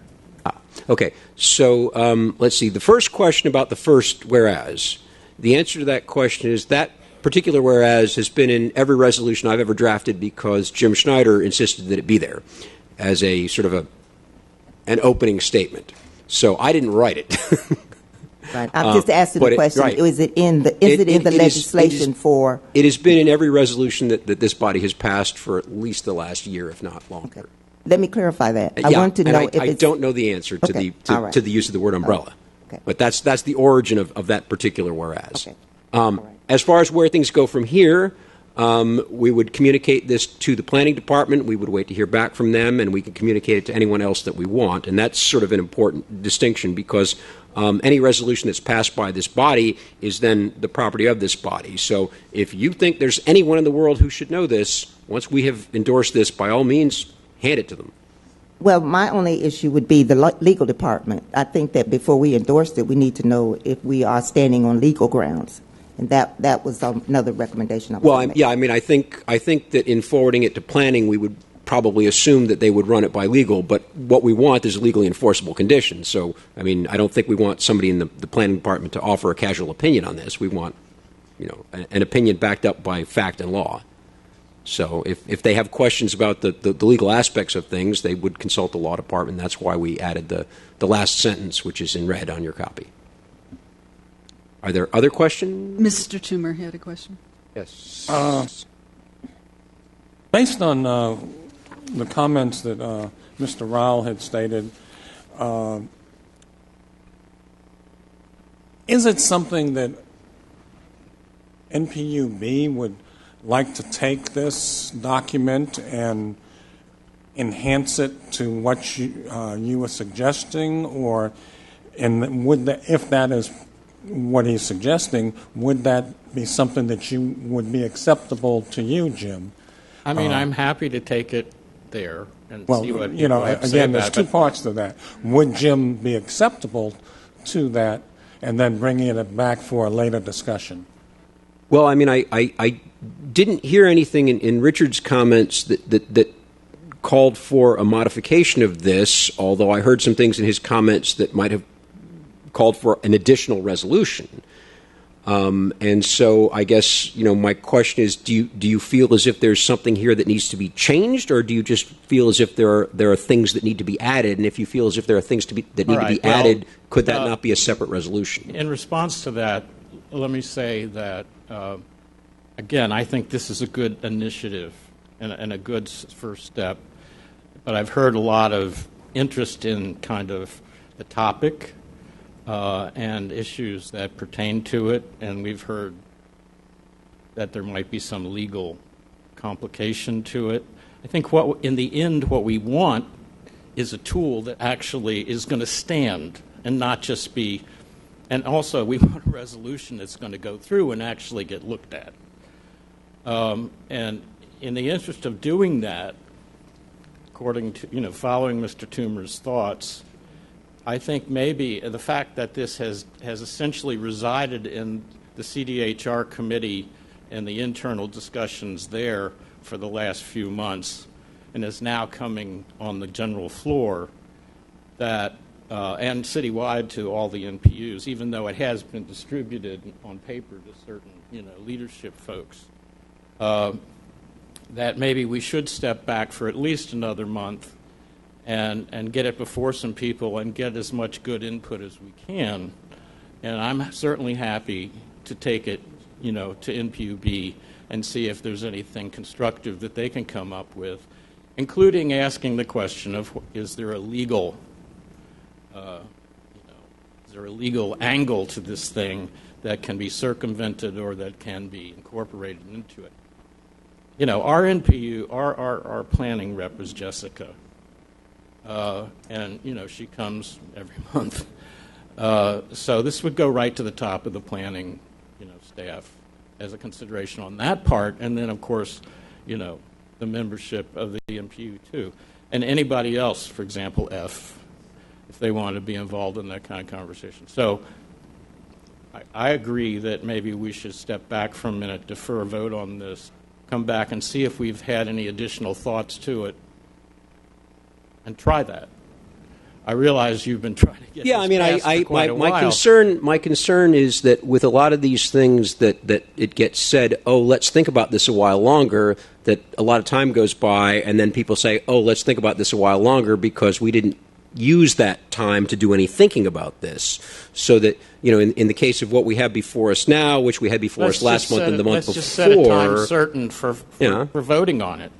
Okay, so let's see. The first question about the first whereas, the answer to that question is that particular whereas has been in every resolution I've ever drafted because Jim Schneider insisted that it be there as a sort of an opening statement. So I didn't write it. Right. I'm just asking the question: right. Is it in the legislation for? It has been in every resolution that this body has passed for at least the last year, if not longer. Okay. Let me clarify that. I Yeah, want to and know I, if I it's. don't know the answer to Okay, the all right. to the use of the word umbrella. Okay. But that's the origin of that particular whereas. Okay. As far as where things go from here, we would communicate this to the planning department. We would wait to hear back from them, and we can communicate it to anyone else that we want. And that's sort of an important distinction because any resolution that's passed by this body is then the property of this body. So if you think there's anyone in the world who should know this, once we have endorsed this, by all means, hand it to them. Well, my only issue would be the legal department. I think that before we endorsed it, we need to know if we are standing on legal grounds. And that was another recommendation I was going to make. Yeah, I mean, I think that in forwarding it to planning, we would probably assume that they would run it by legal, but what we want is legally enforceable conditions. So, I mean, I don't think we want somebody in the planning department to offer a casual opinion on this. We want, an opinion backed up by fact and law. So if they have questions about the legal aspects of things, they would consult the law department. That's why we added the last sentence, which is in red on your copy. Are there other questions? Mr. Toomer had a question. Yes. Based on the comments that Mr. Rao had stated, is it something that NPUB would like to take this document and enhance it to what you were suggesting, if that is what he's suggesting, would that be something that would be acceptable to you, Jim? I mean, I'm happy to take it there and Well, see what people have to say again, there's about two it. parts to that. Would Jim be acceptable to that, and then bringing it back for a later discussion? Well, I mean, I didn't hear anything in Richard's comments that called for a modification of this, although I heard some things in his comments that might have called for an additional resolution. And so I guess, my question is, do you feel as if there's something here that needs to be changed, or do you just feel as if there are things that need to be added? And if you feel as if there are things that need to be added, could that not be a separate resolution? In response to that, let me say that, again, I think this is a good initiative and a good first step. But I've heard a lot of interest in kind of the topic and issues that pertain to it, and we've heard that there might be some legal complication to it. I think in the end, what we want is a tool that actually is going to stand and not just be, and also we want a resolution that's going to go through and actually get looked at. And in the interest of doing that, according to, following Mr. Toomer's thoughts, I think maybe the fact that this has essentially resided in the CDHR committee and the internal discussions there for the last few months and is now coming on the general floor, that and citywide to all the NPUs, even though it has been distributed on paper to certain leadership folks, that maybe we should step back for at least another month and get it before some people and get as much good input as we can. And I'm certainly happy to take it, to NPUB and see if there's anything constructive that they can come up with, including asking the question of is there a legal angle to this thing that can be circumvented or that can be incorporated into it. Our NPU, our planning rep is Jessica. And she comes every month. So this would go right to the top of the planning, staff as a consideration on that part. And then, of course, the membership of the MPU too. And anybody else, for example, if they want to be involved in that kind of conversation. So I agree that maybe we should step back for a minute, defer a vote on this, come back and see if we've had any additional thoughts to it, and try that. I realize you've been trying to get this passed for quite a while. My concern is that with a lot of these things that it gets said, oh, let's think about this a while longer, that a lot of time goes by, and then people say, oh, let's think about this a while longer because we didn't use that time to do any thinking about this. So that, in the case of what we have before us now, which we had before us last month and the month before. Let's just set a time certain for voting on it.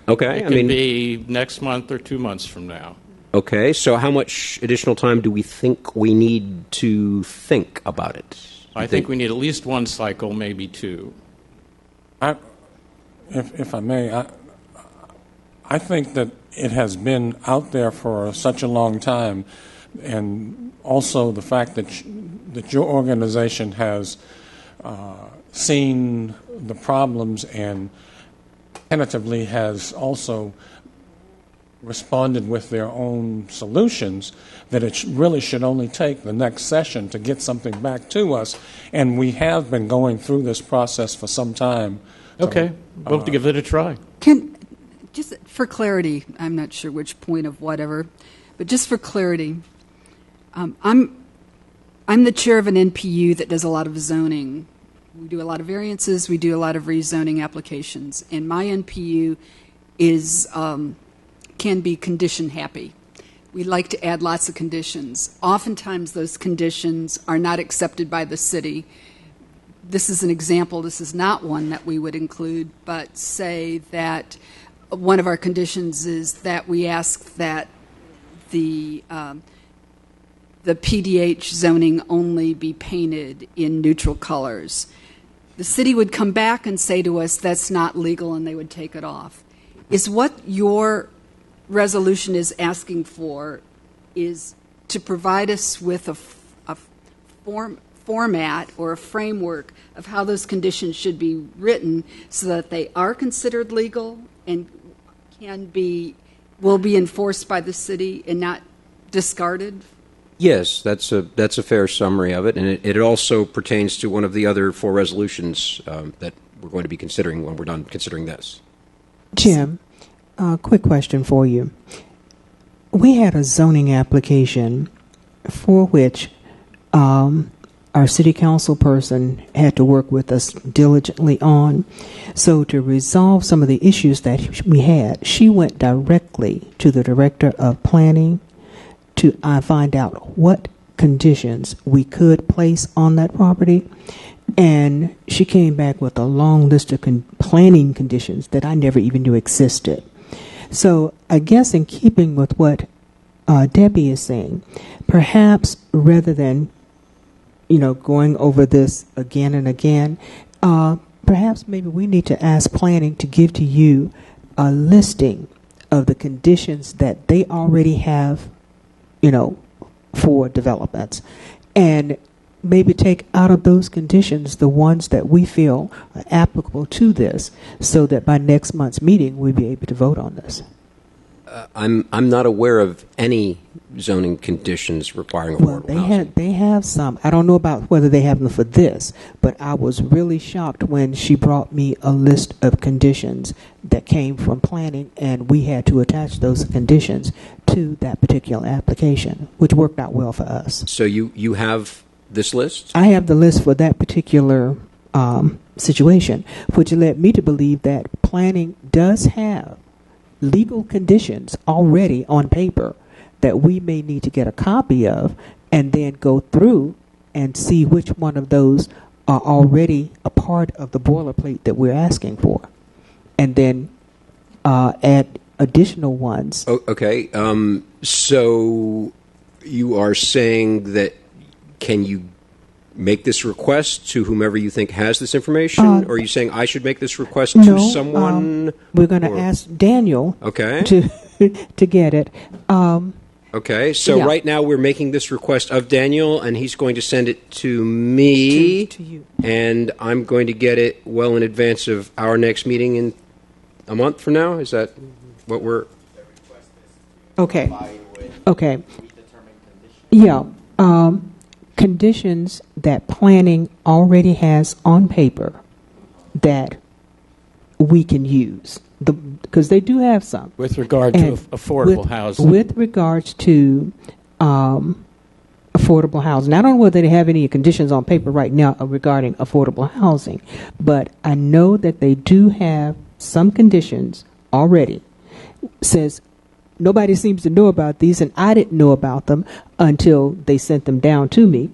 Okay. It can be next month or 2 months from now. Okay, so how much additional time do we think we need to think about it? I think we need at least one cycle, maybe two. If I may, I think that it has been out there for such a long time, and also the fact that your organization has seen the problems and tentatively has also responded with their own solutions, that it really should only take the next session to get something back to us. And we have been going through this process for some time. Okay, we'll have to give it a try. Just for clarity, I'm not sure which point of whatever, but just for clarity, I'm the chair of an NPU that does a lot of zoning. We do a lot of variances, we do a lot of rezoning applications, and my NPU is can be condition happy. We like to add lots of conditions. Oftentimes those conditions are not accepted by the city. This is an example. This is not one that we would include, but say that one of our conditions is that we ask that the PDH zoning only be painted in neutral colors. The city would come back and say to us, that's not legal, and they would take it off. Is what your resolution is asking for is to provide us with a format or a framework of how those conditions should be written so that they are considered legal and will be enforced by the city and not discarded? Yes, that's a fair summary of it, and it also pertains to one of the other four resolutions that we're going to be considering when we're done considering this. Jim, quick question for you. We had a zoning application for which our city council person had to work with us diligently on. So to resolve some of the issues that we had, she went directly to the director of planning to find out what conditions we could place on that property. And she came back with a long list of planning conditions that I never even knew existed. So I guess in keeping with what Debbie is saying, perhaps rather than going over this again and again, perhaps maybe we need to ask planning to give to you a listing of the conditions that they already have, for developments, and maybe take out of those conditions the ones that we feel are applicable to this, so that by next month's meeting we'll be able to vote on this. I'm not aware of any zoning conditions requiring affordable housing. They have some. I don't know about whether they have them for this, but I was really shocked when she brought me a list of conditions that came from planning, and we had to attach those conditions to that particular application, which worked out well for us. So you have this list? I have the list for that particular situation, which led me to believe that planning does have legal conditions already on paper that we may need to get a copy of and then go through and see which one of those are already a part of the boilerplate that we're asking for, and then add additional ones. Oh, okay. So you are saying that can you make this request to whomever you think has this information, or are you saying I should make this request to someone? We're going to ask Daniel to get it. Okay, so right now we're making this request of Daniel, and he's going to send it to me, to you. And I'm going to get it well in advance of our next meeting in a month from now. Is that what we're... Okay. Okay. Yeah. Conditions that planning already has on paper that we can use, because they do have some. With regard to affordable housing. With regards to affordable housing. I don't know whether they have any conditions on paper right now regarding affordable housing, but I know that they do have some conditions already. Says nobody seems to know about these, and I didn't know about them until they sent them down to me,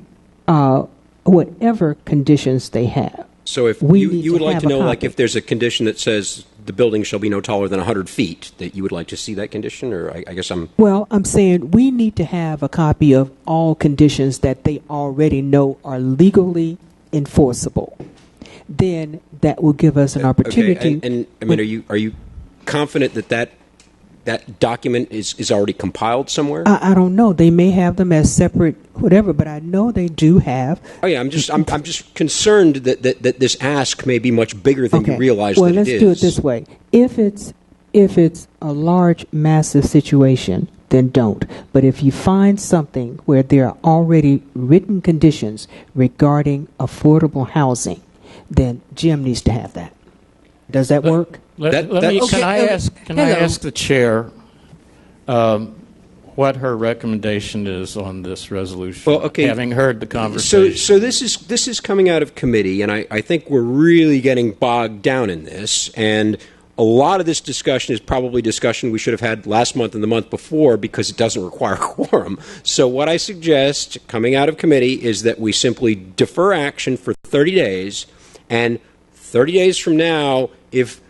whatever conditions they have. So if you would like to know, like if there's a condition that says the building shall be no taller than 100 feet, that you would like to see that condition, or I guess I'm... Well, I'm saying we need to have a copy of all conditions that they already know are legally enforceable. Then that will give us an opportunity. Okay. And I mean, are you confident that document is already compiled somewhere? I don't know. They may have them as separate, whatever, but I know they do have. Oh yeah, I'm just concerned that this ask may be much bigger than you realize that it is. Well, let's do it this way. If it's a large, massive situation, then don't. But if you find something where there are already written conditions regarding affordable housing, then Jim needs to have that. Does that work? Can I ask the chair what her recommendation is on this resolution? Well, okay. Having heard the conversation. So this is coming out of committee, and I think we're really getting bogged down in this. And a lot of this discussion is probably discussion we should have had last month and the month before, because it doesn't require a quorum. So what I suggest coming out of committee is that we simply defer action for 30 days, and 30 days from now, if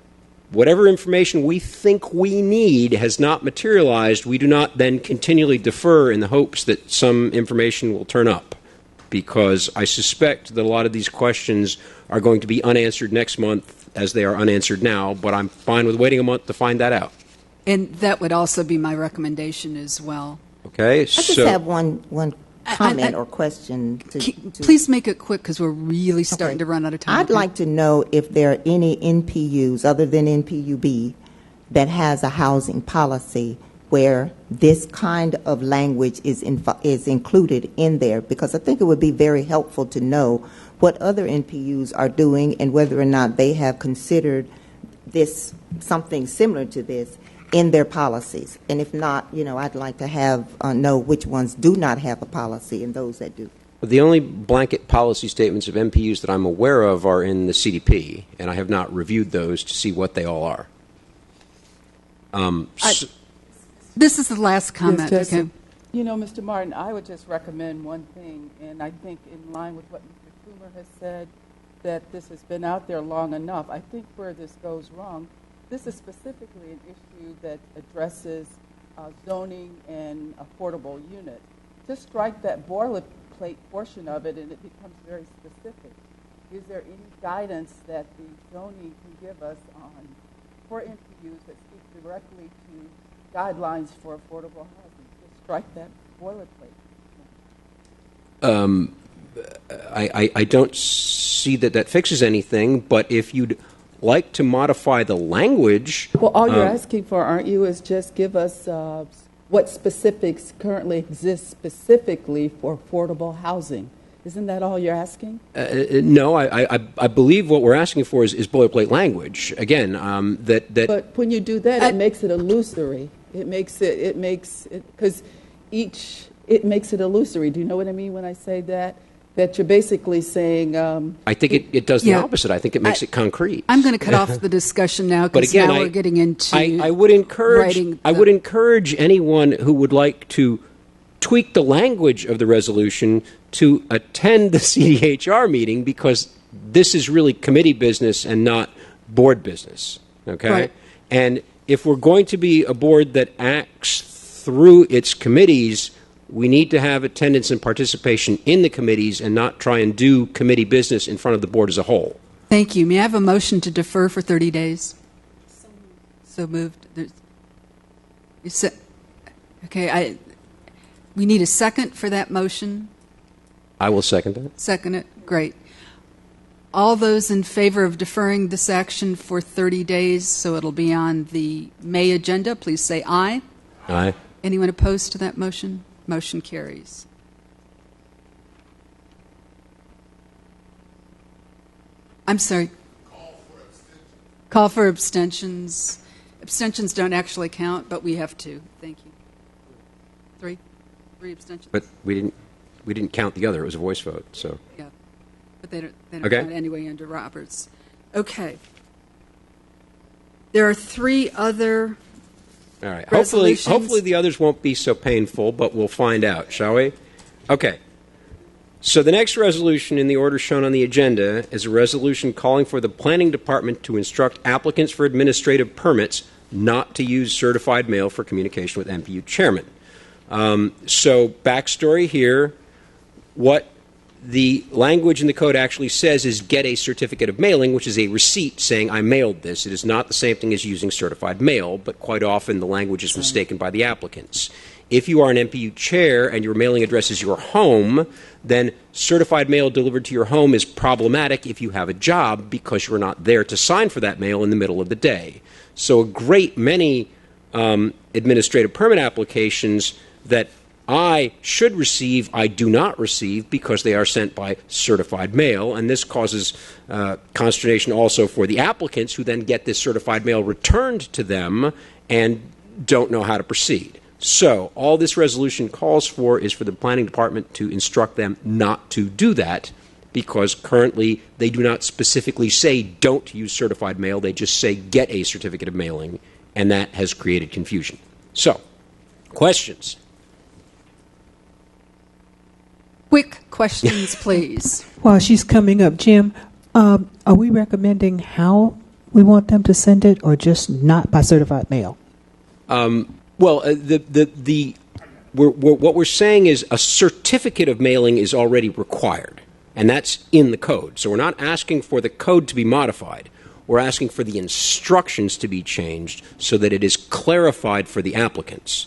whatever information we think we need has not materialized, we do not then continually defer in the hopes that some information will turn up, because I suspect that a lot of these questions are going to be unanswered next month as they are unanswered now, but I'm fine with waiting a month to find that out. And that would also be my recommendation as well. Okay, I just have one comment or question. Please make it quick, because we're really starting to run out of time. I'd like to know if there are any NPUs other than NPUB that has a housing policy where this kind of language is included in there, because I think it would be very helpful to know what other NPUs are doing and whether or not they have considered this, something similar to this, in their policies. And if not, I'd like to have know which ones do not have a policy and those that do. The only blanket policy statements of MPUs that I'm aware of are in the CDP, and I have not reviewed those to see what they all are. This is the last comment. Yes, okay. Mr. Martin, I would just recommend one thing, and I think in line with what Mr. Coomer has said, that this has been out there long enough. I think where this goes wrong, this is specifically an issue that addresses zoning and affordable units. Just strike that boilerplate portion of it, and it becomes very specific. Is there any guidance that the zoning can give us for NPUs that speak directly to guidelines for affordable housing? Just strike that boilerplate. I don't see that fixes anything, but if you'd like to modify the language... Well, all you're asking for, aren't you, is just give us what specifics currently exist specifically for affordable housing. Isn't that all you're asking? No, I believe what we're asking for is boilerplate language. Again, that... But when you do that, it makes it illusory. It makes it illusory. Do you know what I mean when I say that? That you're basically saying... I think it does the opposite. I think it makes it concrete. I'm going to cut off the discussion now because now we're getting into I would encourage anyone who would like to tweak the language of the resolution to attend the CDHR meeting, because this is really committee business and not board business. Okay? Right. And if we're going to be a board that acts through its committees, we need to have attendance and participation in the committees and not try and do committee business in front of the board as a whole. Thank you. May I have a motion to defer for 30 days? So moved. Okay, we need a second for that motion. I will second that. Second it. Great. All those in favor of deferring this action for 30 days so it'll be on the May agenda, please say aye. Aye. Anyone opposed to that motion? Motion carries. I'm sorry. Call for abstentions. Abstentions don't actually count, but we have two. Thank you. Three abstentions. But we didn't count the other. It was a voice vote. So. Yeah, but they don't Okay. count anyway under Roberts. Okay. There are three other. All right. Resolutions. Hopefully the others won't be so painful, but we'll find out, shall we? Okay. So the next resolution in the order shown on the agenda is a resolution calling for the Planning Department to instruct applicants for administrative permits not to use certified mail for communication with MPU chairman. So backstory here, what the language in the code actually says is get a certificate of mailing, which is a receipt saying I mailed this. It is not the same thing as using certified mail, but quite often the language is mistaken by the applicants. If you are an MPU chair and your mailing address is your home, then certified mail delivered to your home is problematic if you have a job because you're not there to sign for that mail in the middle of the day. So a great many administrative permit applications that I should receive, I do not receive because they are sent by certified mail, and this causes consternation also for the applicants who then get this certified mail returned to them and don't know how to proceed. So all this resolution calls for is for the planning department to instruct them not to do that, because currently they do not specifically say don't use certified mail, they just say get a certificate of mailing, and that has created confusion. So, questions? Quick questions, please. While she's coming up, Jim, are we recommending how we want them to send it, or just not by certified mail? Well, what we're saying is a certificate of mailing is already required, and that's in the code. So we're not asking for the code to be modified. We're asking for the instructions to be changed so that it is clarified for the applicants.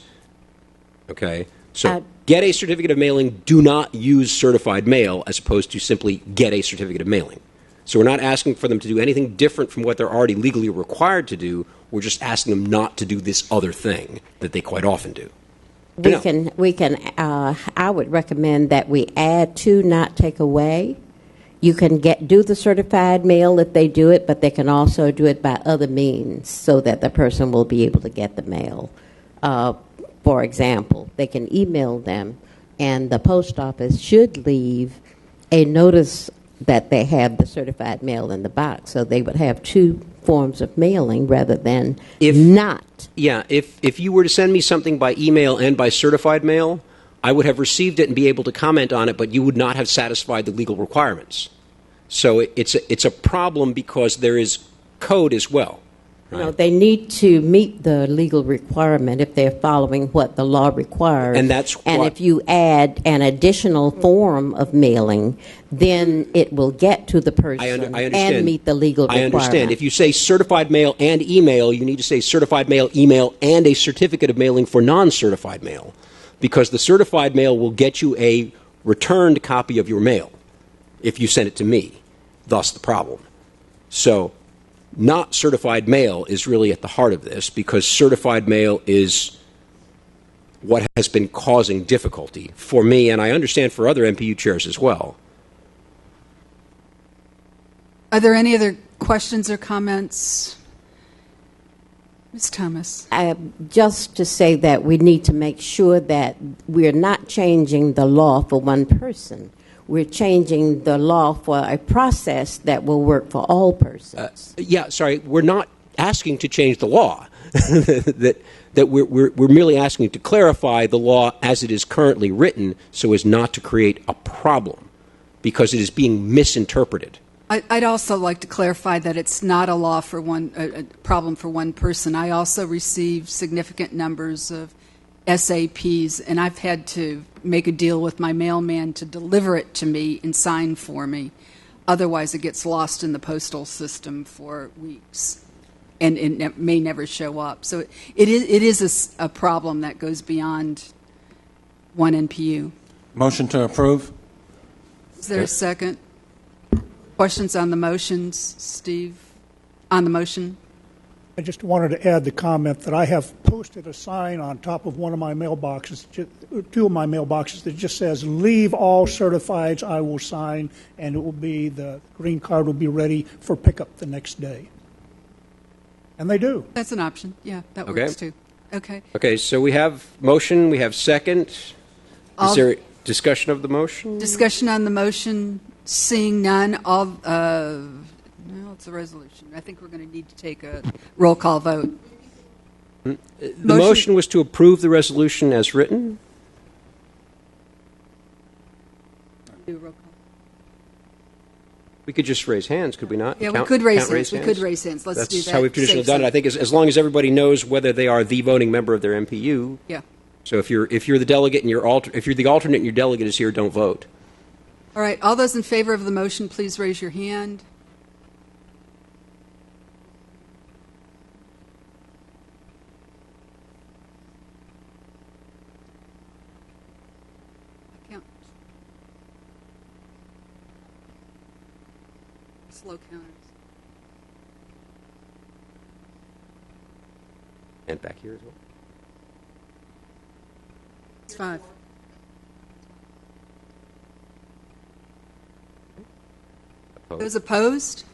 Okay? So get a certificate of mailing, do not use certified mail, as opposed to simply get a certificate of mailing. So we're not asking for them to do anything different from what they're already legally required to do. We're just asking them not to do this other thing that they quite often do. I would recommend that we add to, not take away. You can do the certified mail if they do it, but they can also do it by other means so that the person will be able to get the mail. For example, they can email them, and the post office should leave a notice that they have the certified mail in the box. So they would have two forms of mailing rather than not. Yeah, if you were to send me something by email and by certified mail, I would have received it and be able to comment on it, but you would not have satisfied the legal requirements. So it's a problem because there is code as well. Right? No, they need to meet the legal requirement if they're following what the law requires. And if you add an additional form of mailing, then it will get to the person and meet the legal requirement. I understand. If you say certified mail and email, you need to say certified mail, email, and a certificate of mailing for non-certified mail, because the certified mail will get you a returned copy of your mail if you send it to me. Thus the problem. So not certified mail is really at the heart of this, because certified mail is what has been causing difficulty for me, and I understand for other MPU chairs as well. Are there any other questions or comments? Ms. Thomas. Just to say that we need to make sure that we're not changing the law for one person. We're changing the law for a process that will work for all persons. We're not asking to change the law. that we're merely asking to clarify the law as it is currently written so as not to create a problem, because it is being misinterpreted. I'd also like to clarify that it's not a law for a problem for one person. I also receive significant numbers of SAPs, and I've had to make a deal with my mailman to deliver it to me and sign for me. Otherwise, it gets lost in the postal system for weeks, and it may never show up. So it is a problem that goes beyond one NPU. Motion to approve. Is there a second? Questions on the motions, Steve? On the motion? I just wanted to add the comment that I have posted a sign on top of one of my mailboxes, two of my mailboxes, that just says, "Leave all certifieds, I will sign," and the green card will be ready for pickup the next day. And they do. That's an option. Yeah, that works too. Okay. Okay, so we have motion, we have second. Is there discussion of the motion? Discussion on the motion. Seeing none, it's a resolution. I think we're going to need to take a roll call vote. The motion was to approve the resolution as written. Do a roll call. We could just raise hands, could we not? Yeah, we could raise hands. We could raise hands. Let's do that. That's how we've traditionally done it. I think as long as everybody knows whether they are the voting member of their MPU. Yeah. So if you're the delegate and if you're the alternate and your delegate is here, don't vote. All right. All those in favor of the motion, please raise your hand. Count. Slow counters. And back here as well. It's 5. Those opposed?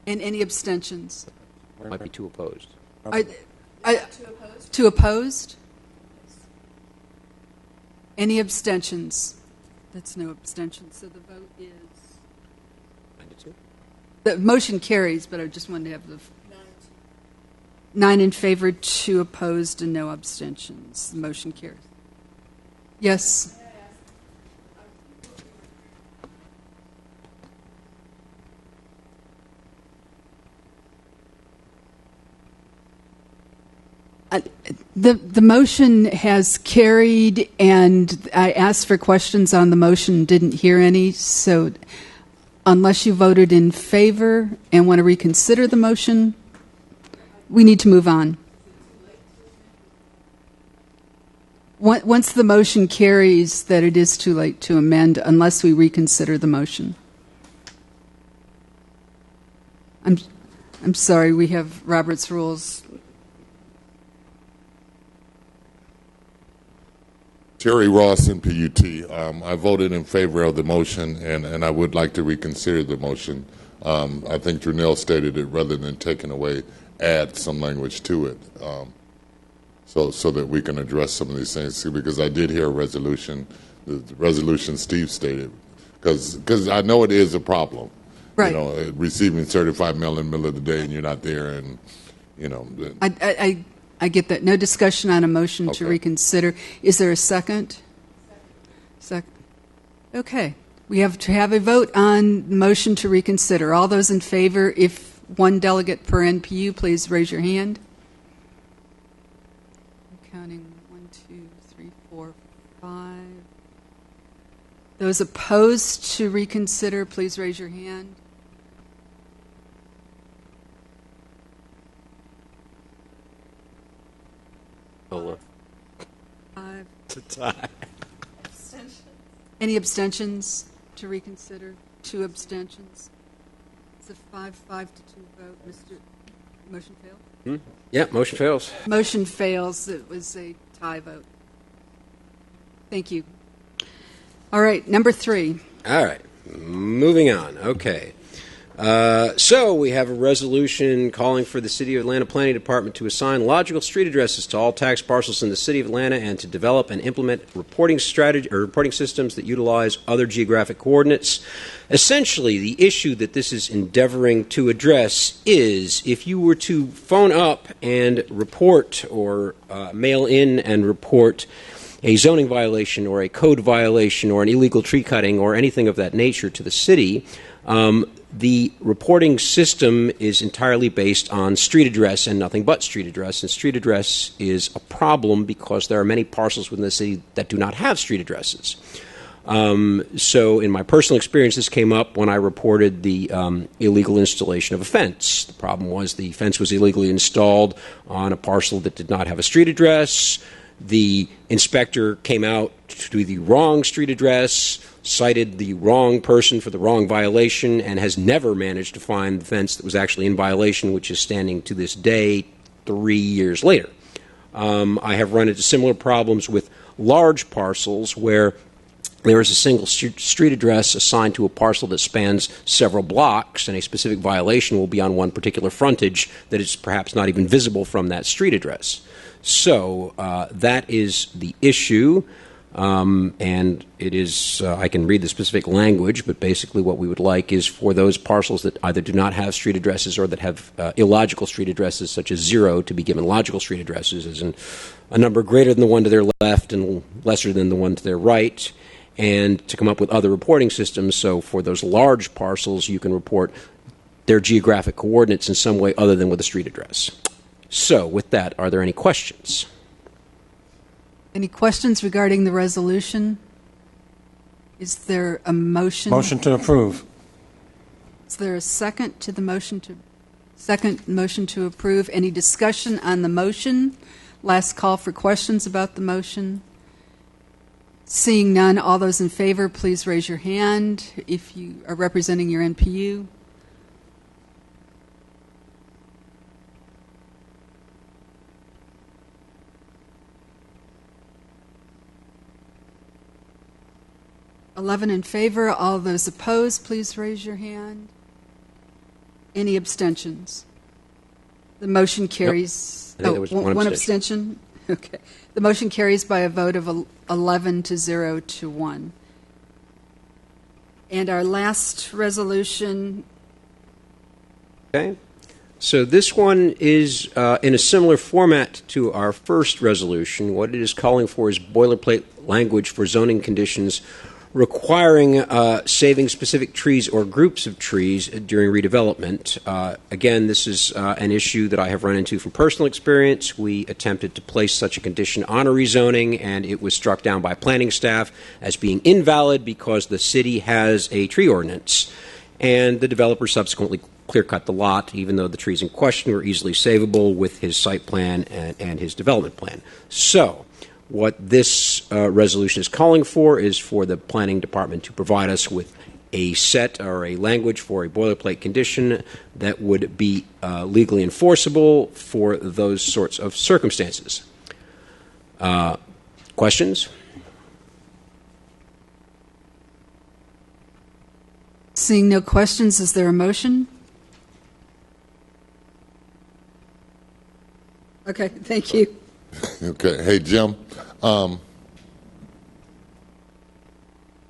And any abstentions? There might be 2 opposed. Two opposed? Any abstentions? That's no abstention. So the vote is... 9-2. The motion carries, but I just wanted to have the... 9 in favor, 2 opposed, and no abstentions. The motion carries. Yes? The motion has carried, and I asked for questions on the motion, didn't hear any. So unless you voted in favor and want to reconsider the motion, we need to move on. Once the motion carries, that it is too late to amend unless we reconsider the motion. I'm sorry, we have Robert's rules. Terry Ross, NPUT. I voted in favor of the motion, and I would like to reconsider the motion. I think Janelle stated it, rather than taking away, add some language to it, so that we can address some of these things. Because I did hear a resolution, the resolution Steve stated, because I know it is a problem. Right. You know, receiving certified mail in the middle of the day and you're not there, and you know. I get that. No discussion on a motion to reconsider. Is there a second? Second. Okay. We have to have a vote on the motion to reconsider. All those in favor, if one delegate per NPU, please raise your hand. I'm counting 1, 2, 3, 4, 5. Those opposed to reconsider, please raise your hand. Hold 5. It's a tie. Any abstentions to reconsider? 2 abstentions. It's a 5-5 to 2 vote. Motion failed? Yeah, motion fails. Motion fails. It was a tie vote. Thank you. All right, number 3. All right, moving on. Okay. So we have a resolution calling for the City of Atlanta Planning Department to assign logical street addresses to all tax parcels in the City of Atlanta and to develop and implement reporting systems that utilize other geographic coordinates. Essentially, the issue that this is endeavoring to address is if you were to phone up and report or mail in and report a zoning violation or a code violation or an illegal tree cutting or anything of that nature to the city, the reporting system is entirely based on street address and nothing but street address. And street address is a problem because there are many parcels within the city that do not have street addresses. So in my personal experience, this came up when I reported the illegal installation of a fence. The problem was the fence was illegally installed on a parcel that did not have a street address. The inspector came out to the wrong street address, cited the wrong person for the wrong violation, and has never managed to find the fence that was actually in violation, which is standing to this day 3 years later. I have run into similar problems with large parcels where there is a single street address assigned to a parcel that spans several blocks, and a specific violation will be on one particular frontage that is perhaps not even visible from that street address. So that is the issue, and it is, I can read the specific language, but basically what we would like is for those parcels that either do not have street addresses or that have illogical street addresses, such as 0, to be given logical street addresses, as in a number greater than the one to their left and lesser than the one to their right, and to come up with other reporting systems. So for those large parcels, you can report their geographic coordinates in some way other than with a street address. So with that, are there any questions? Any questions regarding the resolution? Is there a motion? Motion to approve. Is there a second to the motion to approve? Any discussion on the motion? Last call for questions about the motion. Seeing none, all those in favor, please raise your hand if you are representing your NPU. $11 in favor. All those opposed, please raise your hand. Any abstentions? The motion carries. Nope. I think there was one abstention. Okay. The motion carries by a vote of 11 to 0 to 1. And our last resolution. Okay. So this one is in a similar format to our first resolution. What it is calling for is boilerplate language for zoning conditions requiring saving specific trees or groups of trees during redevelopment. Again, this is an issue that I have run into from personal experience. We attempted to place such a condition on a rezoning, and it was struck down by planning staff as being invalid because the city has a tree ordinance. And the developer subsequently clear-cut the lot, even though the trees in question were easily savable with his site plan and his development plan. So what this resolution is calling for is for the planning department to provide us with a set or a language for a boilerplate condition that would be legally enforceable for those sorts of circumstances. Questions? Seeing no questions, is there a motion? Okay, thank you. Okay. Hey, Jim,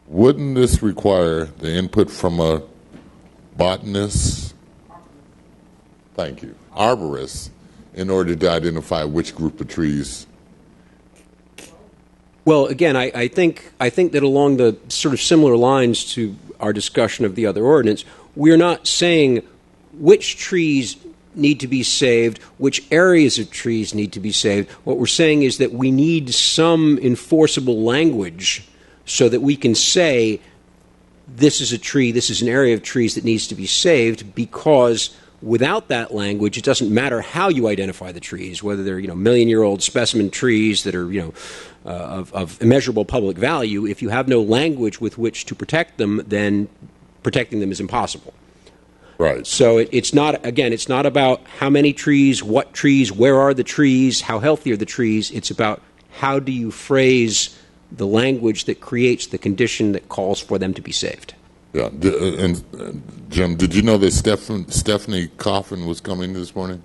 wouldn't this require the input from a botanist? Thank you. Arborist, in order to identify which group of trees? Well, again, I think that along the sort of similar lines to our discussion of the other ordinance, we're not saying which trees need to be saved, which areas of trees need to be saved. What we're saying is that we need some enforceable language so that we can say this is a tree, this is an area of trees that needs to be saved, because without that language, it doesn't matter how you identify the trees, whether they're million-year-old specimen trees that are of immeasurable public value. If you have no language with which to protect them, then protecting them is impossible. Right. So it's not, again, it's not about how many trees, what trees, where are the trees, how healthy are the trees. It's about how do you phrase the language that creates the condition that calls for them to be saved. Yeah. And Jim, did you know that Stephanie Coffin was coming this morning?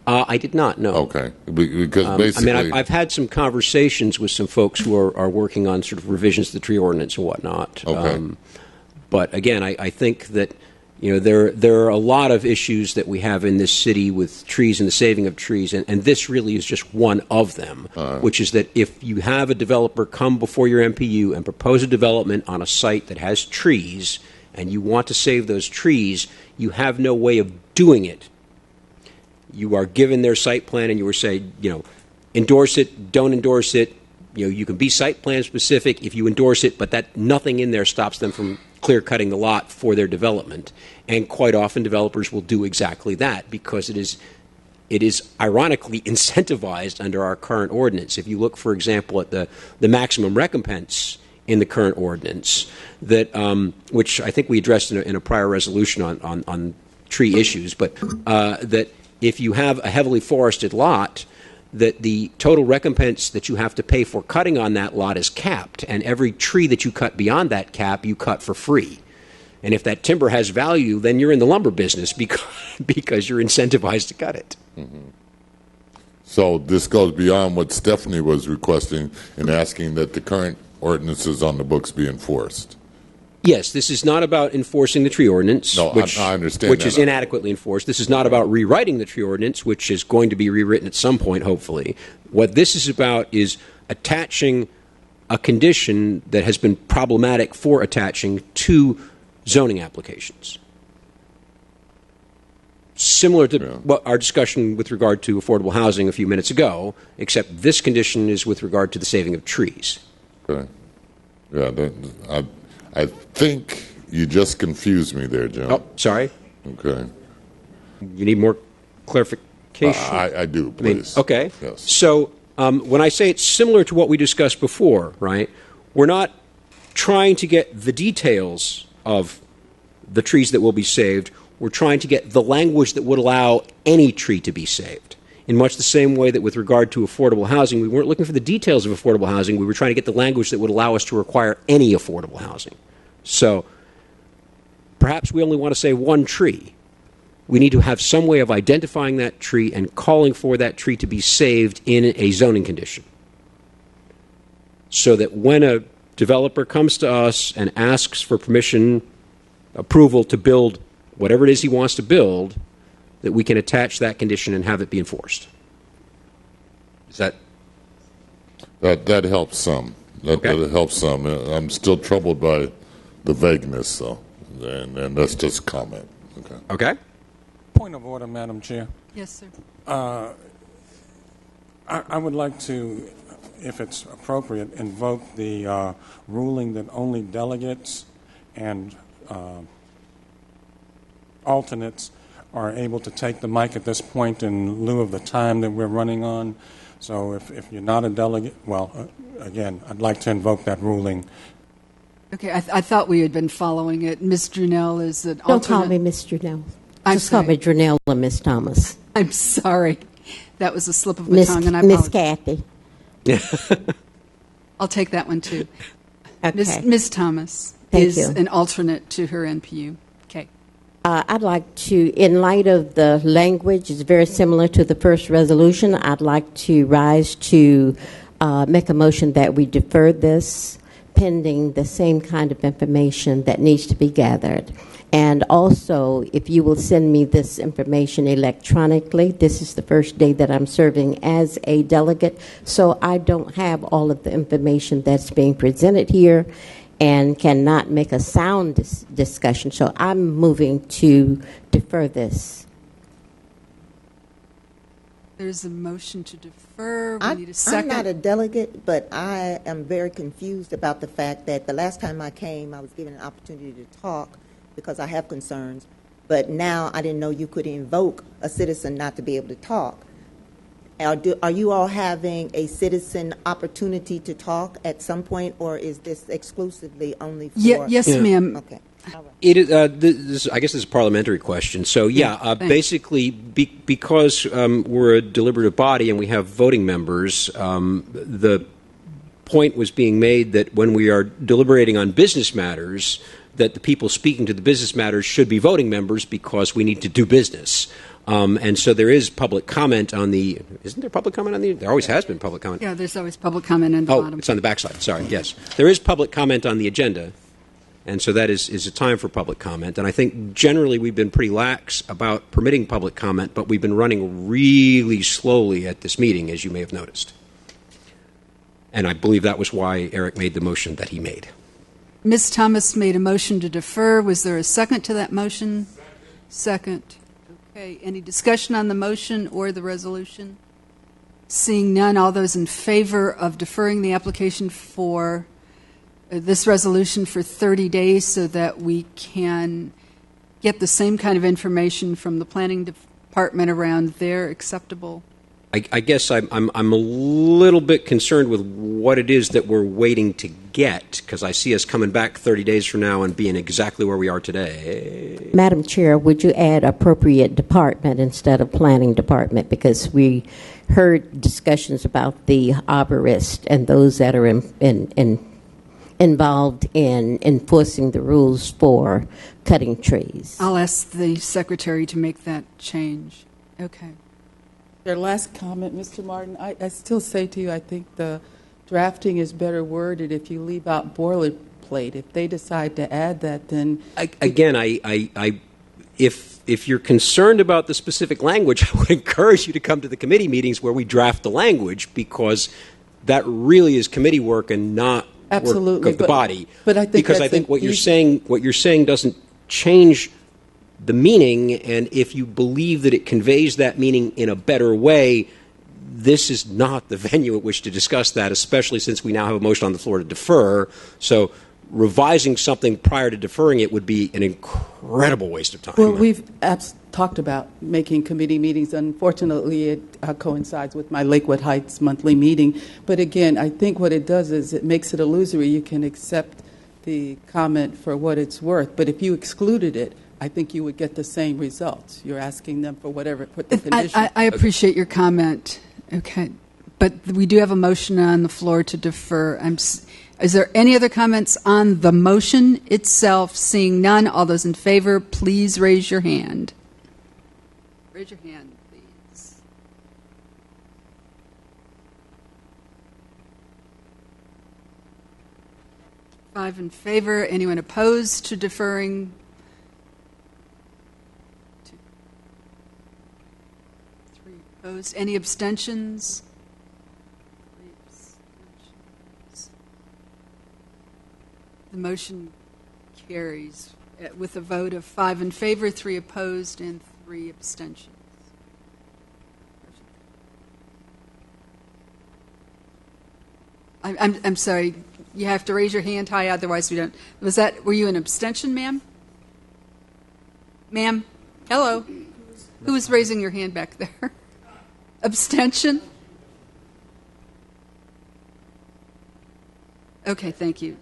I did not know. Okay. Because basically... I mean, I've had some conversations with some folks who are working on sort of revisions to the tree ordinance and whatnot. Okay. But again, I think that there are a lot of issues that we have in this city with trees and the saving of trees, and this really is just one of them, which is that if you have a developer come before your MPU and propose a development on a site that has trees and you want to save those trees, you have no way of doing it. You are given their site plan and you are saying, endorse it, don't endorse it. You can be site plan specific if you endorse it, but that nothing in there stops them from clear-cutting the lot for their development. And quite often developers will do exactly that because it is ironically incentivized under our current ordinance. If you look, for example, at the maximum recompense in the current ordinance, that which I think we addressed in a prior resolution on tree issues, but that if you have a heavily forested lot, that the total recompense that you have to pay for cutting on that lot is capped, and every tree that you cut beyond that cap, you cut for free. And if that timber has value, then you're in the lumber business because you're incentivized to cut it. Mm-hmm. So this goes beyond what Stephanie was requesting in asking that the current ordinances on the books be enforced. Yes, this is not about enforcing the tree ordinance, which I understand which that. is inadequately enforced. This is not about rewriting the tree ordinance, which is going to be rewritten at some point, hopefully. What this is about is attaching a condition that has been problematic for attaching to zoning applications. Similar to our discussion with regard to affordable housing a few minutes ago, except this condition is with regard to the saving of trees. Okay. Yeah, I think you just confused me there, Jim. Oh, sorry. Okay. You need more clarification? I do, please. Okay. Yes. So when I say it's similar to what we discussed before, right, we're not trying to get the details of the trees that will be saved. We're trying to get the language that would allow any tree to be saved. In much the same way that with regard to affordable housing, we weren't looking for the details of affordable housing. We were trying to get the language that would allow us to require any affordable housing. So perhaps we only want to say one tree. We need to have some way of identifying that tree and calling for that tree to be saved in a zoning condition. So that when a developer comes to us and asks for permission, approval to build whatever it is he wants to build, that we can attach that condition and have it be enforced. Is that helps some. That helps some. I'm still troubled by the vagueness, though, and that's just a comment. Okay. Point of order, Madam Chair. Yes, sir. I would like to, if it's appropriate, invoke the ruling that only delegates and alternates are able to take the mic at this point in lieu of the time that we're running on. So if you're not a delegate, again, I'd like to invoke that ruling. Okay, I thought we had been following it. Ms. Drunell is an alternate. Don't call me Miss Drunell. Just call me Drunell or Miss Thomas. I'm sorry. That was a slip of the tongue, and I Miss apologize. Kathy. I'll take that one, too. Okay. Ms. Thomas Thank you. an alternate to her NPU. Okay. I'd like to, in light of the language, it's very similar to the first resolution, I'd like to rise to make a motion that we defer this pending the same kind of information that needs to be gathered. And also, if you will send me this information electronically, this is the first day that I'm serving as a delegate, so I don't have all of the information that's being presented here and cannot make a sound discussion. So I'm moving to defer this. There's a motion to defer. We need a second. I'm not a delegate, but I am very confused about the fact that the last time I came, I was given an opportunity to talk because I have concerns, but now I didn't know you could invoke a citizen not to be able to talk. Are you all having a citizen opportunity to talk at some point, or is this exclusively only for... Yes, ma'am. Okay. It is, I guess this is a parliamentary question. So, basically, because we're a deliberative body and we have voting members, the point was being made that when we are deliberating on business matters, that the people speaking to the business matters should be voting members because we need to do business. And so there is public comment on the. Isn't there public comment on the? There always has been public comment. Yeah, there's always public comment on the bottom. Oh, it's on the backside. Sorry. Yes, there is public comment on the agenda. And so that is a time for public comment. And I think generally we've been pretty lax about permitting public comment, but we've been running really slowly at this meeting, as you may have noticed. And I believe that was why Eric made the motion that he made. Ms. Thomas made a motion to defer. Was there a second to that motion? Second. Okay. Any discussion on the motion or the resolution? Seeing none, all those in favor of deferring the application for this resolution for 30 days so that we can get the same kind of information from the planning department around their acceptable? I guess I'm a little bit concerned with what it is that we're waiting to get, because I see us coming back 30 days from now and being exactly where we are today. Madam Chair, would you add appropriate department instead of planning department? Because we heard discussions about the arborist and those that are involved in enforcing the rules for cutting trees. I'll ask the secretary to make that change. Okay. Your last comment, Mr. Martin, I still say to you, I think the drafting is better worded if you leave out boilerplate. If they decide to add that, then... Again, if you're concerned about the specific language, I would encourage you to come to the committee meetings where we draft the language, because that really is committee work and not work of the body. But I think because I think what you're saying doesn't change the meaning, and if you believe that it conveys that meaning in a better way, this is not the venue at which to discuss that, especially since we now have a motion on the floor to defer. So revising something prior to deferring it would be an incredible waste of time. Well, we've talked about making committee meetings. Unfortunately, it coincides with my Lakewood Heights monthly meeting. But again, I think what it does is it makes it illusory. You can accept the comment for what it's worth. But if you excluded it, I think you would get the same results. You're asking them for whatever, put the condition. I appreciate your comment. Okay. But we do have a motion on the floor to defer. Is there any other comments on the motion itself? Seeing none, all those in favor, please raise your hand. Raise your hand, please. Five in favor. Anyone opposed to deferring? Three opposed. Any abstentions? The motion carries with a vote of 5 in favor, 3 opposed, and 3 abstentions. I'm sorry. You have to raise your hand high, otherwise we don't. Were you an abstention, ma'am? Ma'am? Hello? Who was raising your hand back there? Abstention? Okay, thank you.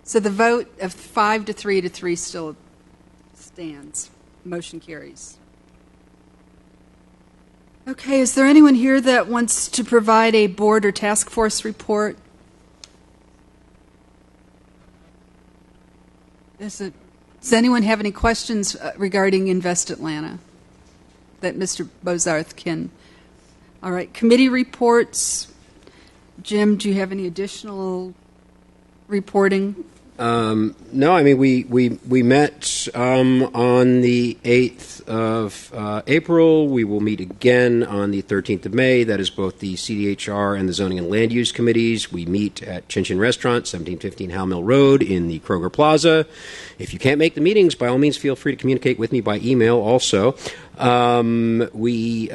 So the vote of 5 to 3 to 3 still stands. Motion carries. Okay, is there anyone here that wants to provide a board or task force report? Does anyone have any questions regarding Invest Atlanta that Mr. Bozarth can? All right, committee reports. Jim, do you have any additional reporting? No, I mean, we met on the 8th of April. We will meet again on the 13th of May. That is both the CDHR and the Zoning and Land Use Committees. We meet at Chin Chin Restaurant, 1715 Howell Mill Road in the Kroger Plaza. If you can't make the meetings, by all means, feel free to communicate with me by email also. We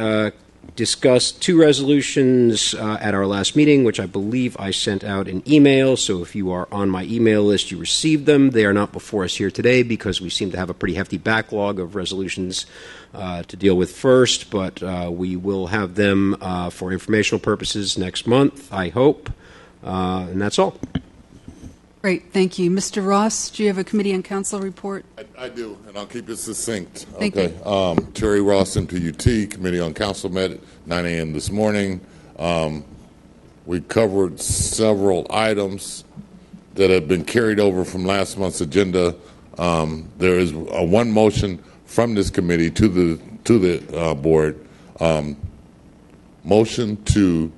discussed 2 resolutions at our last meeting, which I believe I sent out in email. So if you are on my email list, you received them. They are not before us here today because we seem to have a pretty hefty backlog of resolutions to deal with first, but we will have them for informational purposes next month, I hope. And that's all. Great, thank you. Mr. Ross, do you have a committee and council report? I do, and I'll keep it succinct. Thank you. Terry Ross, MPUT, Committee on Council met at 9 a.m. this morning. We covered several items that have been carried over from last month's agenda. There is one motion from this committee to the board, motion to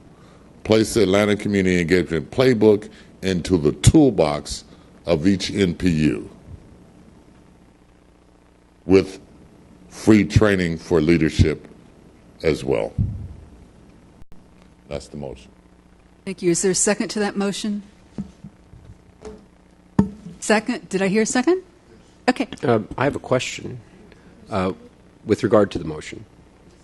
place the Atlanta Community Engagement Playbook into the toolbox of each NPU with free training for leadership as well. That's the motion. Thank you. Is there a second to that motion? Second? Did I hear a second? Okay. I have a question with regard to the motion.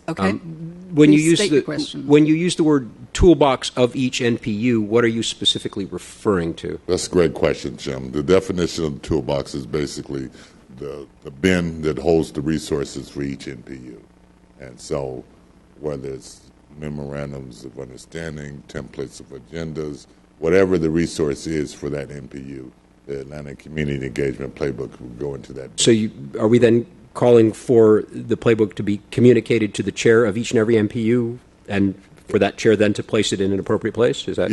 Okay. When you Please use state your question. when you use the word toolbox of each NPU, what are you specifically referring to? That's a great question, Jim. The definition of the toolbox is basically the bin that holds the resources for each NPU. And so whether it's memorandums of understanding, templates of agendas, whatever the resource is for that NPU, the Atlanta Community Engagement Playbook will go into that. So are we then calling for the playbook to be communicated to the chair of each and every MPU, and for that chair then to place it in an appropriate place? Is that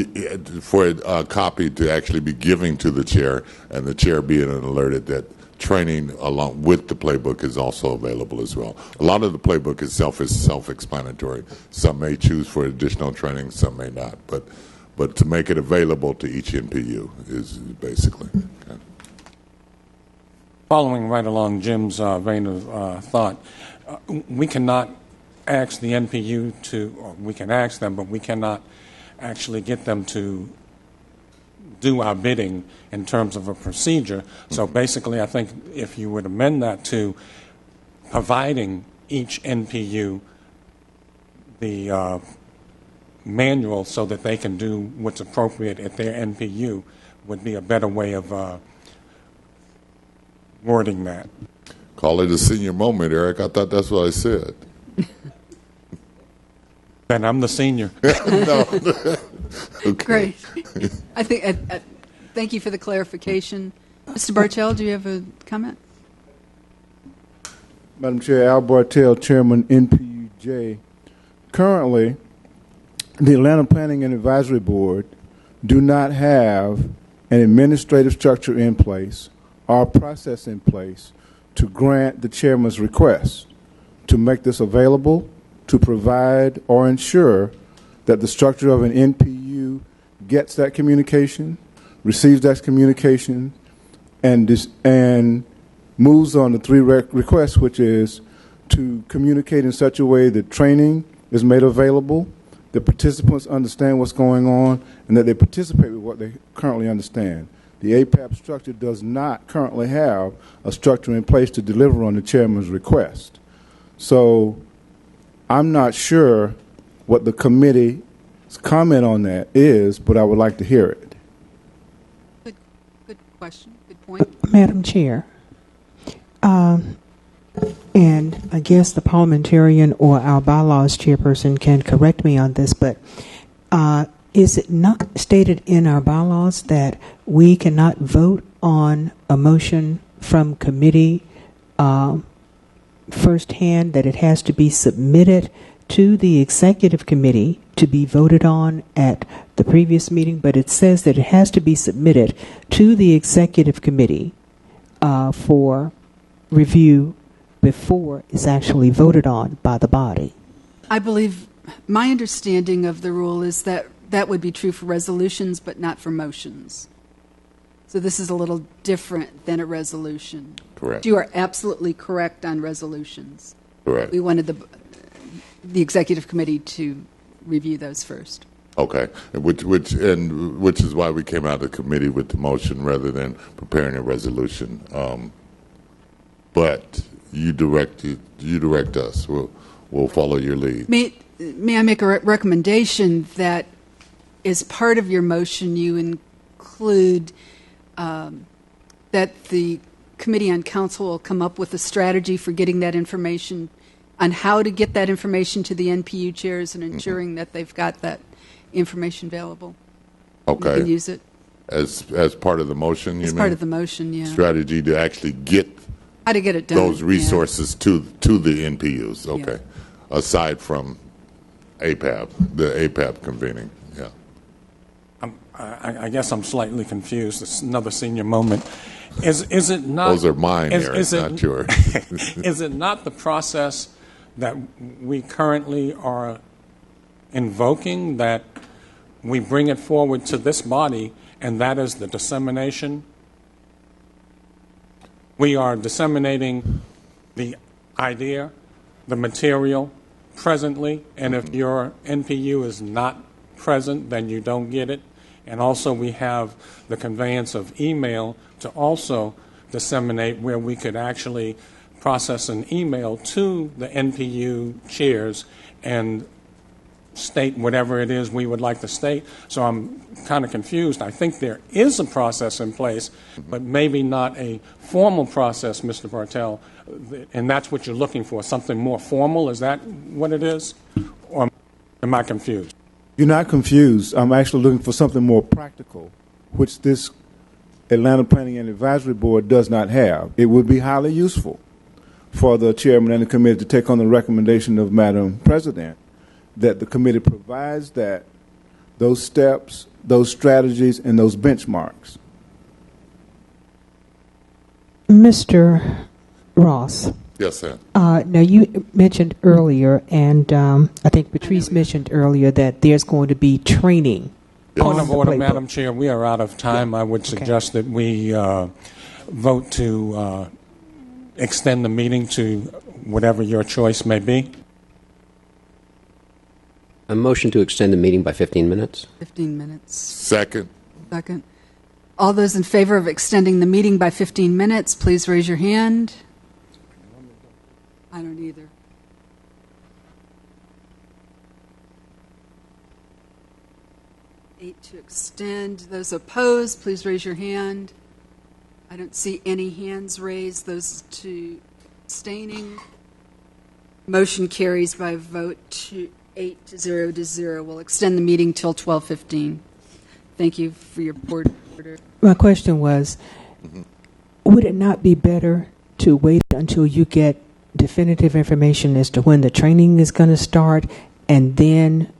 for a copy to actually be given to the chair, and the chair being alerted that training along with the playbook is also available as well. A lot of the playbook itself is self-explanatory. Some may choose for additional training, some may not, but to make it available to each NPU is basically. Okay. Following right along Jim's vein of thought, we cannot ask the NPU to, or we can ask them, but we cannot actually get them to do our bidding in terms of a procedure. So basically, I think if you would amend that to providing each NPU the manual so that they can do what's appropriate at their NPU would be a better way of wording that. Call it a senior moment, Eric. I thought that's what I said. Ben, I'm the senior. No. Okay. Great. I think. Thank you for the clarification, Mr. Bartell. Do you have a comment? Madam Chair, Al Bartell, Chairman, NPUJ. Currently, the Atlanta Planning and Advisory Board do not have an administrative structure in place or a process in place to grant the chairman's request to make this available, to provide or ensure that the structure of an NPU gets that communication, receives that communication, and moves on the three requests, which is to communicate in such a way that training is made available, that participants understand what's going on, and that they participate with what they currently understand. The APAB structure does not currently have a structure in place to deliver on the chairman's request. So I'm not sure what the committee's comment on that is, but I would like to hear it. Good question. Good point. Madam Chair, and I guess the parliamentarian or our bylaws chairperson can correct me on this, but is it not stated in our bylaws that we cannot vote on a motion from committee firsthand, that it has to be submitted to the executive committee to be voted on at the previous meeting, but it says that it has to be submitted to the executive committee for review before it's actually voted on by the body? I believe my understanding of the rule is that that would be true for resolutions, but not for motions. So this is a little different than a resolution. Correct. You are absolutely correct on resolutions. Correct. We wanted the executive committee to review those first. Okay, which is why we came out of committee with the motion rather than preparing a resolution. But you direct us. We'll follow your lead. May I make a recommendation that as part of your motion you include that the Committee on Council will come up with a strategy for getting that information, on how to get that information to the NPU chairs and ensuring that they've got that information available. Okay. You can use it. as part of the motion, you As mean? part of the motion, yeah. Strategy to actually get How to get it done. those yeah. resources to the NPUs, okay. Aside from APAB, the APAB convening, yeah. I guess I'm slightly confused. It's another senior moment. Is it not? Those are mine, Eric, not yours. Is it not the process that we currently are invoking, that we bring it forward to this body, and that is the dissemination? We are disseminating the idea, the material presently, and if your NPU is not present, then you don't get it. And also we have the conveyance of email to also disseminate, where we could actually process an email to the NPU chairs and state whatever it is we would like to state. So I'm kind of confused. I think there is a process in place, but maybe not a formal process, Mr. Bartell, and that's what you're looking for, something more formal. Is that what it is? Or am I confused? You're not confused. I'm actually looking for something more practical, which this Atlanta Planning and Advisory Board does not have. It would be highly useful for the chairman and the committee to take on the recommendation of Madam President that the committee provides those steps, those strategies, and those benchmarks. Mr. Ross. Yes, sir. Now, you mentioned earlier, and I think Patrice mentioned earlier, that there's going to be training. Point of order, playbook. Madam Chair. We are out of time. I would suggest that we vote to extend the meeting to whatever your choice may be. A motion to extend the meeting by 15 minutes. 15 minutes. Second. Second. All those in favor of extending the meeting by 15 minutes, please raise your hand. I don't either. Eight to extend. Those opposed, please raise your hand. I don't see any hands raised. Those to abstaining. Motion carries by a vote to 8 to 0 to 0. We'll extend the meeting till 12:15. Thank you for your report. My question was, would it not be better to wait until you get definitive information as to when the training is going to start, and then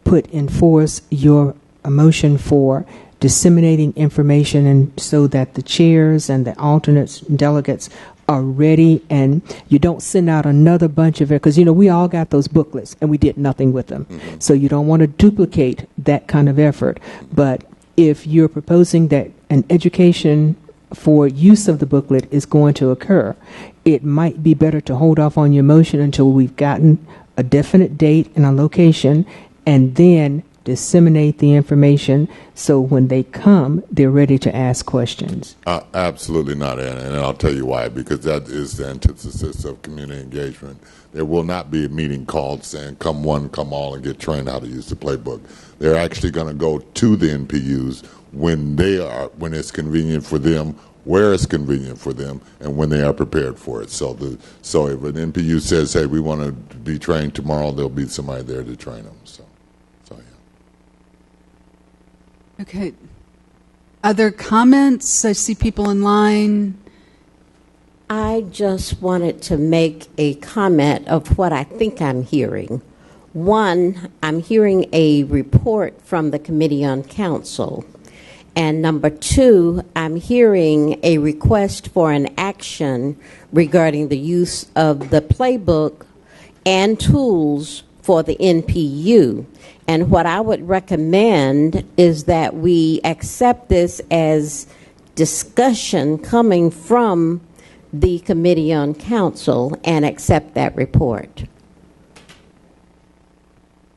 put in force your motion for disseminating information, and so that the chairs and the alternates and delegates are ready, and you don't send out another bunch of it, because we all got those booklets and we did nothing with them. So you don't want to duplicate that kind of effort. But if you're proposing that an education for use of the booklet is going to occur, it might be better to hold off on your motion until we've gotten a definite date and a location, and then disseminate the information so when they come, they're ready to ask questions. Absolutely not, and I'll tell you why, because that is the antithesis of community engagement. There will not be a meeting called saying, come one, come all, and get trained how to use the playbook. They're actually going to go to the NPUs when it's convenient for them, where it's convenient for them, and when they are prepared for it. So if an NPU says, hey, we want to be trained tomorrow, there'll be somebody there to train them. So yeah. Okay. Other comments? I see people in line. I just wanted to make a comment of what I think I'm hearing. One, I'm hearing a report from the Committee on Council. And number two, I'm hearing a request for an action regarding the use of the playbook and tools for the NPU. And what I would recommend is that we accept this as discussion coming from the Committee on Council and accept that report.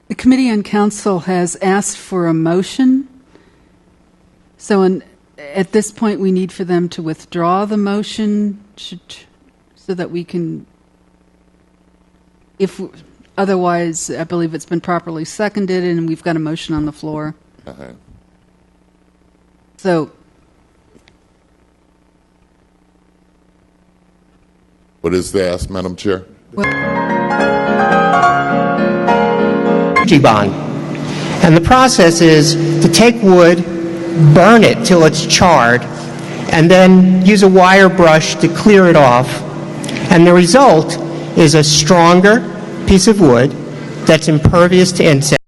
The Committee on Council has asked for a motion. So at this point, we need for them to withdraw the motion so that we can, otherwise, I believe it's been properly seconded and we've got a motion on the floor. So, what is the ask, Madam Chair? Bond. And the process is to take wood, burn it till it's charred, and then use a wire brush to clear it off. And the result is a stronger piece of wood that's impervious to insects.